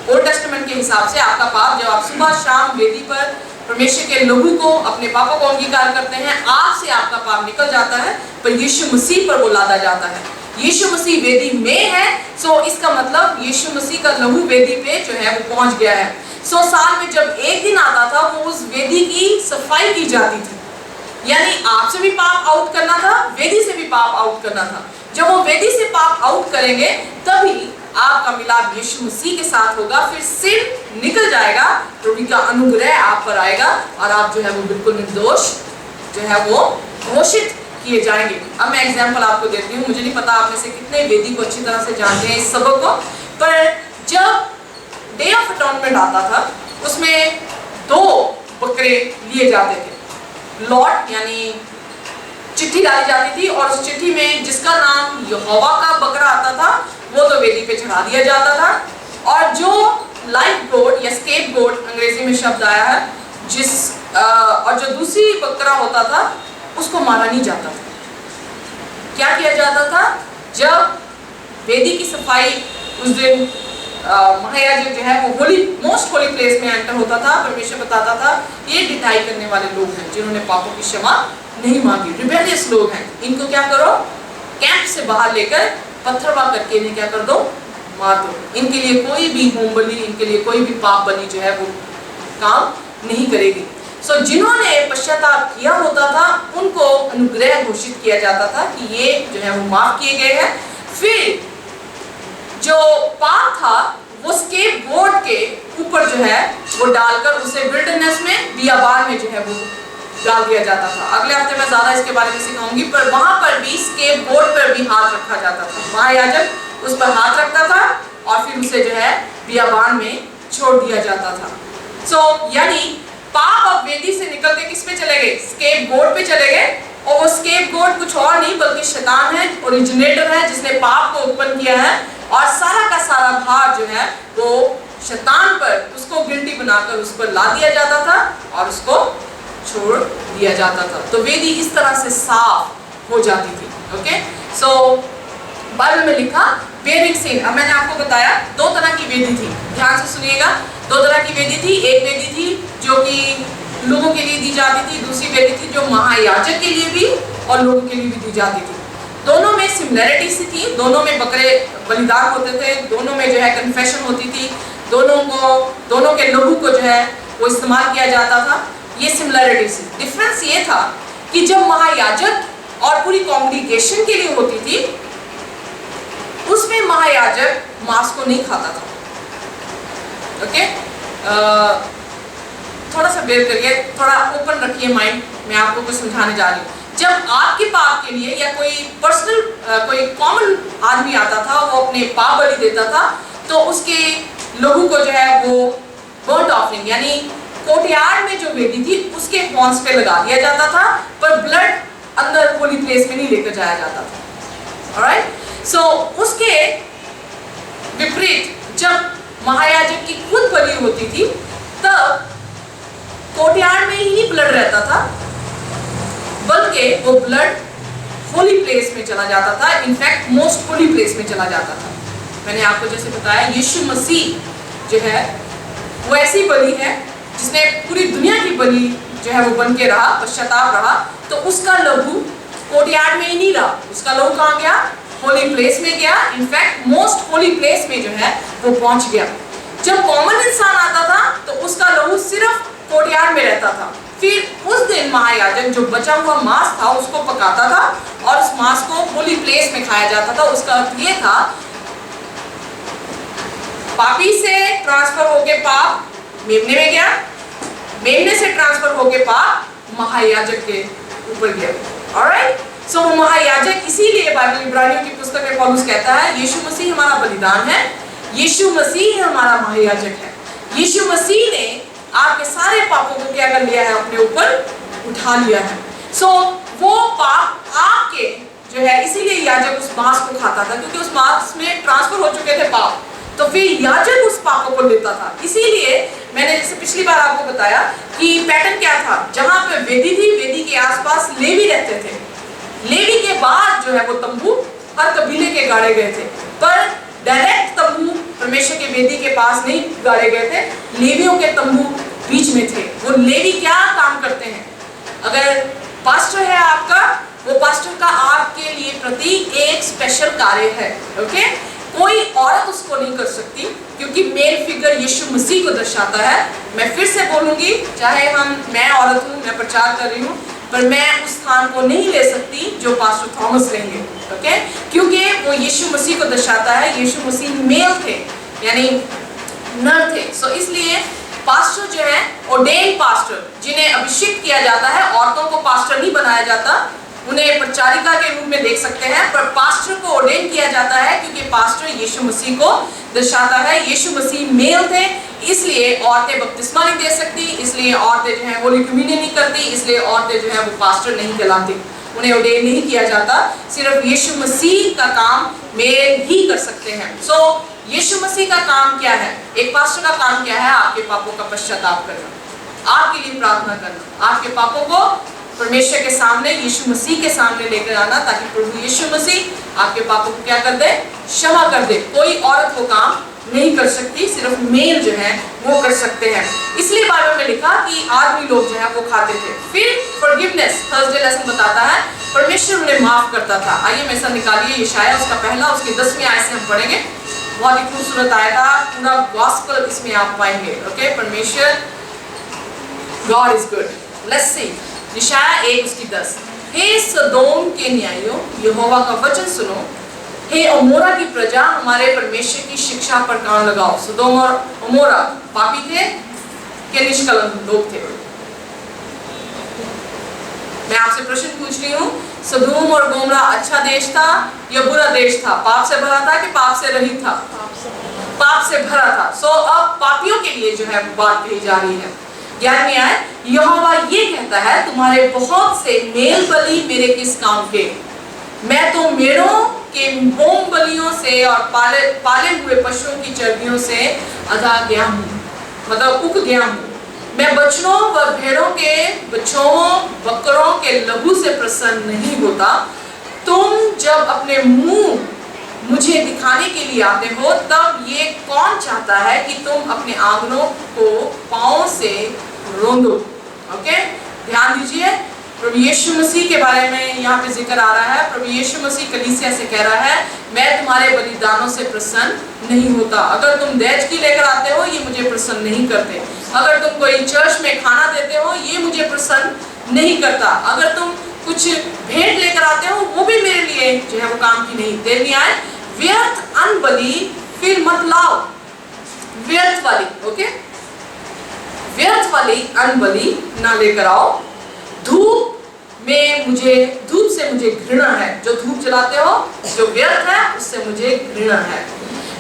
ओल्ड टेस्टामेंट के हिसाब से आपका पाप, जब आप सुबह शाम वेदी पर परमेश्वर के लहू को, अपने पापों को अंगीकार करते हैं, आपसे आपका पाप निकल जाता है, पर यीशु मसीह पर वो लादा जाता है। यीशु मसीह वेदी में है, सो इसका मतलब यीशु मसीह का लहू वेदी पे जो है वो पहुंच गया है। सो साल में जब एक दिन आता था, वो उस वेदी की सफाई की जाती थी। यानी आपसे भी पाप आउट करना था, वेदी से भी पाप आउट करना था। जब वो वेदी से पाप आउट करेंगे तभी आपका मिलाप यीशु मसीह के साथ होगा, फिर सिर निकल जाएगा, प्रभु का अनुग्रह आप पर आएगा और आप जो है वो बिल्कुल निर्दोष जो है वो घोषित किए जाएंगे। अब मैं एग्जांपल आपको देती हूँ। मुझे नहीं पता आप में से कितने वेदी को अच्छी तरह से जानते हैं इस सबक को, पर जब डे ऑफ अटोनमेंट आता था उसमें 2 बकरे लिए जाते थे। लॉट यानी चिट्ठी डाली जाती थी और उस चिट्ठी में जिसका नाम यहोवा का बकरा आता था वो तो वेदी पे चढ़ा दिया जाता था, और जो लाइफ गोट या स्केप गोट अंग्रेजी में शब्द आया है, और जो दूसरी बकरा होता था उसको मारा नहीं जाता था। क्या किया जाता था? जब वेदी की सफाई उस दिन महायाजक जो है वो मोस्ट होली प्लेस में एंटर होता था। परमेश्वर बताता था ये डिटाई करने वाले लोग हैं जिन्होंने पापों की क्षमा नहीं मांगी, रिबेलियस लोग हैं, इनको क्या करो, कैंप से बाहर लेकर पत्थरवा करके इन्हें क्या कर दो, मार दो। इनके लिए कोई भी होम बलि, इनके लिए कोई भी पाप बलि जो है वो काम नहीं करेगी। सो जिन्होंने पश्चाताप किया होता था उनको अनुग्रह घोषित किया जाता था कि ये जो है वो माफ किए गए हैं। फिर जो पाप था वो स्केप गोट के ऊपर जो है वो डालकर उसे विल्डरनेस में, बियाबान में जो है वो डाल दिया जाता था। अगले हफ्ते मैं ज्यादा इसके बारे में सिखाऊंगी, पर वहां पर भी स्केप गोट पर भी हाथ रखा जाता था। महायाजक उस पर हाथ रखता था और फिर उसे जो है बियाबान में छोड़ दिया जाता था। सो यानी पाप अब वेदी से निकल के किस पे चले गए, स्केप गोट पे चले गए। और वो स्केप गोट कुछ और नहीं बल्कि शैतान है, ओरिजिनेटर है, जिसने पाप को उत्पन्न किया है और सारा का सारा भार जो है वो शैतान पर, उसको गिल्टी बनाकर उस पर ला दिया जाता था और उसको छोड़ दिया जाता था। तो वेदी इस तरह से साफ हो जाती थी। ओके, सो बाइबल में लिखा बेयरिंग सिन। अब मैंने आपको बताया दो तरह की वेदी थी, ध्यान से सुनिएगा। दो तरह की वेदी थी, एक वेदी थी जो कि लोगों के लिए दी जाती थी, दूसरी वेदी थी जो महायाजक के लिए भी और लोगों के लिए भी दी जाती थी। दोनों में सिमिलैरिटी सी थी, दोनों में बकरे बलिदान होते थे, दोनों में जो है कन्फेशन होती थी, दोनों के लहू को जो है वो इस्तेमाल किया जाता था। ये सिमिलैरिटी सी। डिफरेंस ये था कि जब महायाजक और पूरी कॉन्ग्रीगेशन के लिए होती थी उसमें महायाजक मांस को नहीं खाता था। ओके, थोड़ा सा बेर करिए, थोड़ा ओपन रखिए माइंड, मैं आपको कुछ समझाने जा रही हूँ। जब आपके पाप के लिए या कोई पर्सनल कोई कॉमन आदमी आता था, वो अपने पाप बलि देता था, तो उसके लहू को जो है वो बर्न्ट ऑफरिंग यानी कोर्टयार्ड में जो वेदी थी उसके हॉर्न्स पे लगा दिया जाता था, पर ब्लड अंदर होली प्लेस में नहीं लेकर जाया जाता था। ऑलराइट, सो उसके विपरीत जब महायाजक की खुद बलि होती थी तब कोर्टयार्ड में ही नहीं ब्लड रहता था, बल्कि वो ब्लड होली प्लेस में चला जाता था। इनफैक्ट मोस्ट होली प्लेस में चला जाता था। मैंने आपको जैसे बताया यीशु मसीह जो है वो ऐसी बलि है जिसने पूरी दुनिया की बलि जो है वो बन के रहा, पश्चाताप रहा, तो उसका लहू कोर्टयार्ड में ही नहीं रहा, उसका लहू कहाँ गया, होली प्लेस में गया। इनफैक्ट मोस्ट होली प्लेस में जो है वो पहुंच गया। जब कॉमन इंसान आता था तो उसका लहू सिर्फ कोर्टयार्ड में रहता था। फिर उस दिन महायाजक जो बचा हुआ मांस था उसको पकाता था और उस मांस को होली प्लेस में खाया जाता था। उसका अर्थ ये था पापी से ट्रांसफर होके पाप मेमने में गया, मेमने से ट्रांसफर होके पाप महायाजक के ऊपर गया। ऑलराइट, सो वो महायाजक इसीलिए बाइबल इब्रानियों की पुस्तक में पौलुस कहता है यीशु मसीह हमारा बलिदान है, यीशु मसीह हमारा महायाजक है। यीशु मसीह ने आपके सारे पापों को क्या कर लिया है, अपने ऊपर उठा लिया है। सो वो पाप आपके जो है, इसीलिए याजक उस मांस को खाता था क्योंकि उस मांस में ट्रांसफर हो चुके थे पाप, तो फिर याजक उस पापों को लेता था। इसीलिए मैंने जैसे पिछली बार आपको बताया कि पैटर्न क्या था, जहां पे वेदी थी, वेदी के आसपास लेवी रहते थे, लेवी के बाद जो है वो तंबू हर कबीले के गाड़े गए थे, पर डायरेक्ट तंबू परमेश्वर के वेदी के पास नहीं गाड़े गए थे, लेवियों के तंबू बीच में थे। वो लेवी क्या काम करते हैं, अगर पास्टर है आपका, वो पास्टर का आपके लिए प्रति एक स्पेशल कार्य है। ओके, कोई औरत उसको नहीं कर सकती क्योंकि मेल फिगर यीशु मसीह को दर्शाता है। मैं फिर से बोलूंगी, चाहे मैं औरत हूँ, मैं प्रचार कर रही हूँ, पर मैं उस स्थान को नहीं ले सकती जो पास्टर थॉमस लेंगे। ओके, क्योंकि वो यीशु मसीह को दर्शाता है। यीशु मसीह मेल थे यानी नर थे। सो इसलिए पास्टर जो है ऑर्डेन पास्टर, जिन्हें अभिषेक किया जाता है, औरतों को पास्टर नहीं बनाया जाता, उन्हें प्रचारिका के रूप में देख सकते हैं, पर पास्टर को ऑर्डेन किया जाता है क्योंकि पास्टर यीशु मसीह को दर्शाता है। यीशु मसीह मेल थे, इसलिए औरतें बपतिस्मा नहीं दे सकती, इसलिए औरतें जो है होली कम्युनियन नहीं करती, इसलिए औरतें जो है वो पास्टर नहीं कहलाती, उन्हें ऑर्डेन नहीं किया जाता। सिर्फ यीशु मसीह का काम मेल ही कर सकते हैं। सो यीशु मसीह का काम क्या है, एक पास्टर का काम क्या है, आपके पापों का पश्चाताप करना, आपके लिए प्रार्थना करना, आपके पापों को परमेश्वर के सामने, यीशु मसीह के सामने लेकर आना, ताकि प्रभु यीशु मसीह आपके पापों को क्या कर दे, क्षमा कर दे। कोई औरत वो काम नहीं कर सकती, सिर्फ मेल जो है वो कर सकते हैं। इसलिए बाइबल में लिखा कि आदमी लोग जो है वो खाते थे। फिर फॉरगिवनेस, थर्सडे लेसन बताता है परमेश्वर उन्हें माफ करता था। आइए मेरे साथ निकालिए यशायाह उसका पहला, उसकी 10वीं आयत से हम पढ़ेंगे। बहुत ही खूबसूरत आयत था, पूरा गॉस्पेल इसमें आप पाएंगे। ओके, परमेश्वर, God is good. Let's see, यशायाह 1 उसकी 10। हे सदोम के न्यायियों, यहोवा का वचन सुनो। हे अमोरा की प्रजा, हमारे परमेश्वर की शिक्षा पर कान लगाओ। सदोम और अमोरा पापी थे कि निष्कलंक लोग थे? मैं आपसे प्रश्न पूछ रही हूँ, सदोम और गोमरा अच्छा देश था या बुरा देश था? पाप से भरा था कि पाप से रहित था? पाप से भरा था। सो अब पापियों के लिए जो है बात कही जा रही है। 11वीं आयत, यहोवा ये कहता है, तुम्हारे बहुत से मेल बलि मेरे किस काम के? मैं तो मेढ़ों के होम बलियों से और पाले हुए पशुओं की चर्बियों से अधा गया हूँ, मतलब उग गया हूँ। मैं बछड़ों व भेड़ों के बछड़ों बकरों के लहू से प्रसन्न नहीं होता। तुम जब अपने मुंह मुझे दिखाने के लिए आते हो, तब ये कौन चाहता है कि तुम अपने आंगनों को पांव से रोंदो? ओके, ध्यान दीजिए, प्रभु यीशु मसीह के बारे में यहाँ पे जिक्र आ रहा है। प्रभु यीशु मसीह कलीसिया से कह रहा है, मैं तुम्हारे बलिदानों से प्रसन्न नहीं होता। अगर तुम दहेज की लेकर आते हो, ये मुझे प्रसन्न नहीं करते। अगर तुम कोई चर्च में खाना देते हो, ये मुझे प्रसन्न नहीं करता। अगर तुम कुछ भेंट लेकर आते हो, वो भी मेरे लिए जो है वो काम की नहीं। 13वीं आयत, व्यर्थ अनबलि फिर मत लाओ। व्यर्थ वाली, ओके, व्यर्थ वाली अनबलि ना लेकर आओ। धूप से मुझे घृणा है। जो धूप जलाते हो, जो व्यर्थ है, उससे मुझे घृणा है।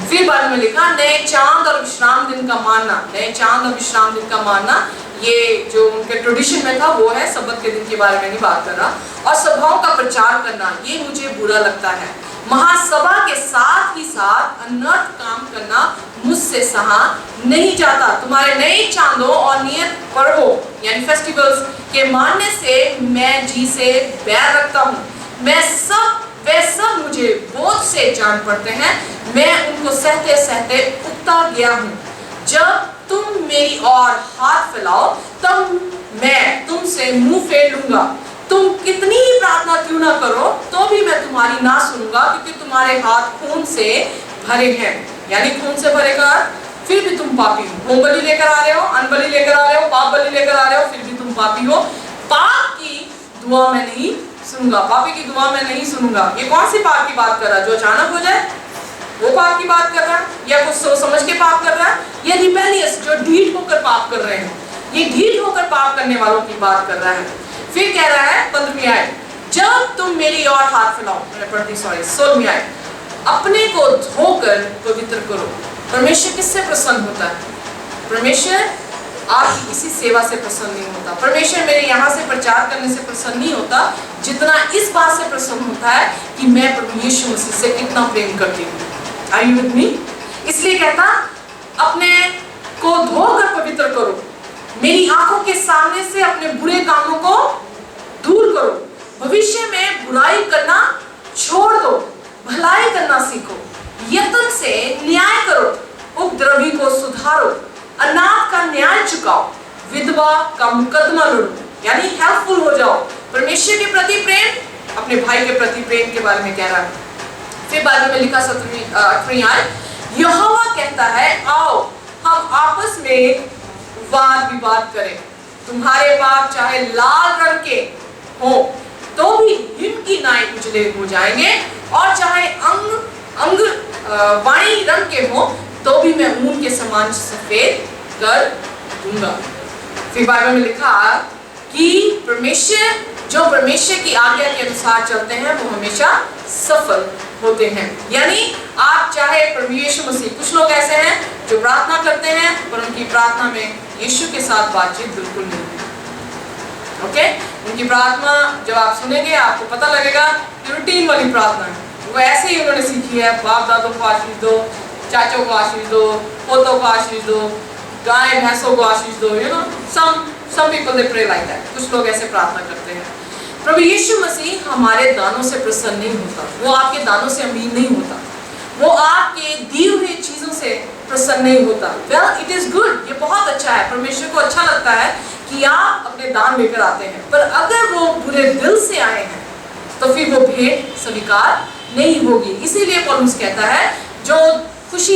फिर बाद में लिखा, नए चांद और विश्राम दिन का मानना। नए चांद और विश्राम दिन का मानना, ये जो उनके ट्रेडिशन में था वो है, सबत के दिन के बारे में नहीं बात कर रहा। और सभाओं का प्रचार करना, ये मुझे बुरा लगता है। महासभा के साथ ही साथ अनर्थ काम करना मुझसे सहा नहीं जाता। तुम्हारे नए चांदों और नियत पर्वों यानी फेस्टिवल्स के मानने से मैं जी से बैर रखता हूँ। वे सब मुझे बोझ से जान पड़ते हैं। मैं उनको सहते सहते उगता गया हूँ। जब तुम मेरी ओर हाथ फैलाओ, तब मैं तुमसे मुंह फेर लूंगा। तुम कितनी ही प्रार्थना क्यों ना करो, तो भी मैं तुम्हारी ना सुनूंगा, क्योंकि तुम्हारे हाथ खून से भरे हैं। यानी खून से भरेगा, फिर भी तुम पापी हो। होम बलि लेकर आ रहे हो, अनबलि लेकर आ रहे हो, पाप बलि लेकर आ रहे हो, फिर भी तुम पापी हो। पाप की दुआ मैं नहीं सुनूंगा, पापी की दुआ मैं नहीं सुनूंगा। ये कौन सी पाप की बात कर रहा है? जो अचानक हो जाए वो पाप की बात कर रहा है, या कुछ सोच समझ के पाप कर रहा है, या रिबेलियस जो ढीठ होकर पाप कर रहे हैं। ये ढीठ होकर पाप करने वालों की बात कर रहा है। फिर कह रहा है 15वीं आयत, जब तुम मेरी ओर हाथ फैलाओ, 16वीं आयत, अपने को धोकर पवित्र करो। परमेश्वर किससे प्रसन्न होता है? परमेश्वर आपकी किसी सेवा से प्रसन्न नहीं होता। परमेश्वर मेरे यहाँ से प्रचार करने से प्रसन्न नहीं होता, जितना इस बात से प्रसन्न होता है कि मैं प्रभु यीशु मसीह से कितना प्रेम करती हूँ। Are you with me? इसलिए कहता, अपने को धोकर पवित्र करो। मेरी आंखों के सामने से अपने बुरे कामों को दूर करो। भविष्य में बुराई करना छोड़ दो, भलाई करना सीखो। यत्न से न्याय करो, उपद्रवी को सुधारो, अनाथ का न्याय चुकाओ, विधवा का मुकदमा लड़ो। यानी हेल्पफुल हो जाओ। परमेश्वर के प्रति प्रेम, अपने भाई के प्रति प्रेम के बारे में कह रहा है। फिर बाइबल में लिखा 8वीं आयत, यहोवा कहता है, आओ हम आपस में वाद विवाद करें। तुम्हारे पाप चाहे लाल रंग के हो, तो भी हिम की नाई उजले हो जाएंगे, और चाहे अंग वाणी रंग के हो, तो भी मैं ऊन के समान सफेद कर दूंगा। फिर बाइबल में लिखा कि जो परमेश्वर की आज्ञा के अनुसार चलते हैं, वो हमेशा सफल होते हैं। यानी आप चाहे प्रभु यीशु मसीह, कुछ लोग ऐसे हैं जो प्रार्थना करते हैं पर उनकी प्रार्थना में यीशु के साथ बातचीत बिल्कुल नहीं है। ओके, उनकी प्रार्थना जब आप सुनेंगे आपको पता लगेगा कि रूटीन वाली प्रार्थना है। वो ऐसे ही उन्होंने सीखी है, बाप दादों को आशीष दो, चाचों को आशीष दो, पोतों को आशीष दो, गाय भैंसों को आशीष दो, you know, some people they pray like that, कुछ लोग ऐसे प्रार्थना करते हैं। प्रभु यीशु मसीह हमारे दानों से प्रसन्न नहीं होता, वो आपके दानों से अमीर नहीं होता, वो आपके दिए हुए चीजों से प्रसन्न नहीं होता। वेल इट इज गुड, ये बहुत अच्छा है, परमेश्वर को अच्छा लगता है कि आप अपने दान लेकर आते हैं, पर अगर वो बुरे दिल से आए हैं तो फिर वो भेंट स्वीकार नहीं होगी। इसीलिए पौलुस कहता है जो खुश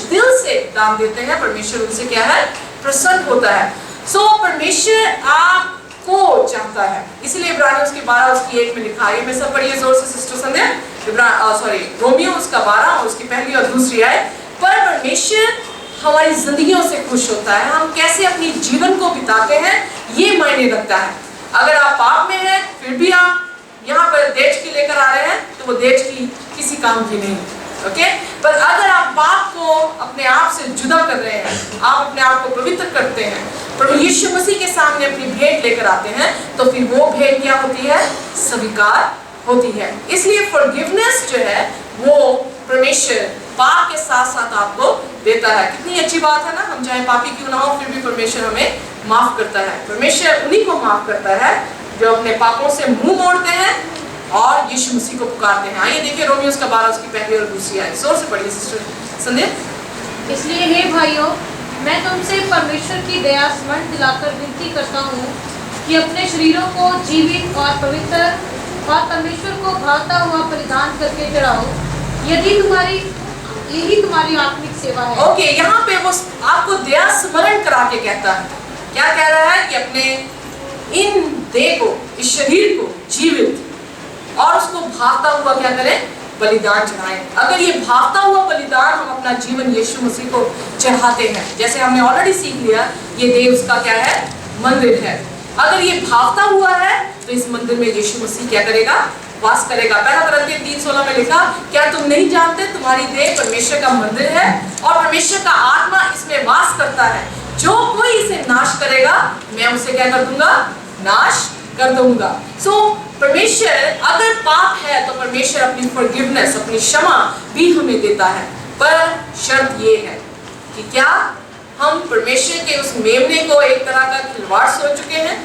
दिल से दान देते हैं, परमेश्वर उनसे क्या है, प्रसन्न होता है। सो परमेश्वर आपको चाहता है, इसलिए इब्रानियों उसकी 12 उसकी 1 में लिखा है, मैं सब पढ़िए जोर से सिस्टर संध्या, रोमियो उसका 12 और उसकी पहली और दूसरी आयत। पर परमेश्वर हमारी जिंदगियों से खुश होता है, हम कैसे अपनी जीवन को बिताते हैं ये मायने रखता है। अगर आप पाप में हैं फिर भी आप यहाँ पर देश की लेकर आ रहे हैं तो वो देश की किसी काम की नहीं, ओके। पर अगर आप पाप को अपने आप से जुदा कर रहे हैं, आप अपने आप को पवित्र करते हैं, प्रभु यीशु मसीह के सामने अपनी भेंट लेकर आते हैं, तो फिर वो भेंट क्या होती है, स्वीकार होती है। इसलिए फॉरगिवनेस जो है वो परमेश्वर पाप के साथ साथ आपको देता है। कितनी अच्छी बात है ना, हम चाहे पापी क्यों ना हो फिर भी परमेश्वर हमें माफ करता है। परमेश्वर उन्हीं को माफ करता है जो अपने पापों से मुंह मोड़ते हैं और यीशु मसीह को पुकारते हैं। आइए देखिए रोमियो उसका 12 उसकी पहली और दूसरी आयत, जोर से पढ़िए सिस्टर संध्या। इसलिए हे भाइयों, मैं तुमसे परमेश्वर की दया स्मरण दिलाकर विनती करता हूँ कि अपने शरीरों को जीवित और पवित्र और परमेश्वर को भाता हुआ परिधान करके चढ़ाओ, यही तुम्हारी आत्मिक सेवा है। ओके, यहाँ पे वो आपको दया स्मरण करा के कहता है, क्या कह रहा है कि अपने इन देह को, इस शरीर को जीवित और उसको भागता हुआ क्या करें, बलिदान चढ़ाएं। अगर ये भागता हुआ बलिदान हम अपना जीवन यीशु मसीह को चढ़ाते हैं, जैसे हमने ऑलरेडी सीख लिया ये देह उसका क्या है, मंदिर है। अगर ये भागता हुआ है तो इस मंदिर में यीशु मसीह क्या करेगा, वास करेगा। पहला कुरिन्थियों 3:16 में लिखा, क्या तुम नहीं जानते तुम्हारी देह परमेश्वर का मंदिर है और परमेश्वर का आत्मा इसमें वास करता है। जो कोई इसे नाश करेगा मैं उसे क्या कर दूंगा, नाश कर दूंगा। सो परमेश्वर अगर पाप है तो परमेश्वर अपनी फॉरगिवनेस, अपनी क्षमा भी हमें देता है, पर शर्त ये है कि क्या हम परमेश्वर के उस मेमने को एक तरह का खिलवाड़ सोच चुके हैं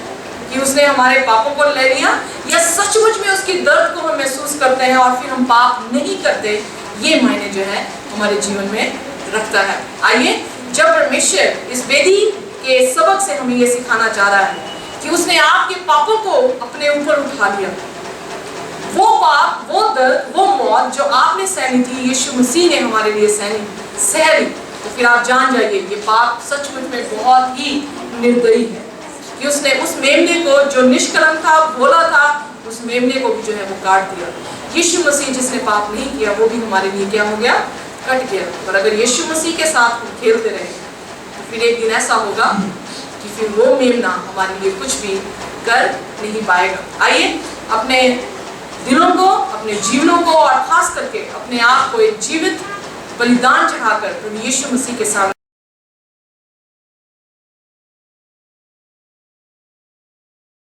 कि उसने हमारे पापों को ले लिया, या सचमुच में उसकी दर्द को हम महसूस करते हैं और फिर हम पाप नहीं करते। ये मायने जो है हमारे जीवन में रखता है। आइए, जब परमेश्वर इस वेदी के सबक से हमें ये सिखाना चाह रहा है कि उसने आपके पापों को अपने ऊपर उठा लिया, वो पाप, वो दर्द, वो मौत जो आपने सहनी थी, यीशु मसीह ने हमारे लिए सह ली। तो फिर आप जान जाइए ये पाप सचमुच में बहुत ही निर्दयी है कि उसने उस मेमने को जो निष्कलंक था, भोला था, उस मेमने को भी जो है वो काट दिया। यीशु मसीह जिसने पाप नहीं किया वो भी हमारे लिए क्या हो गया, कट गया। पर अगर यीशु मसीह के साथ हम खेलते रहे तो फिर एक दिन ऐसा होगा कि फिर वो मेमना हमारे लिए कुछ भी कर नहीं पाएगा। आइए अपने दिलों को, अपने जीवनों को और खास करके अपने आप को एक जीवित बलिदान चढ़ाकर प्रभु यीशु मसीह के सामने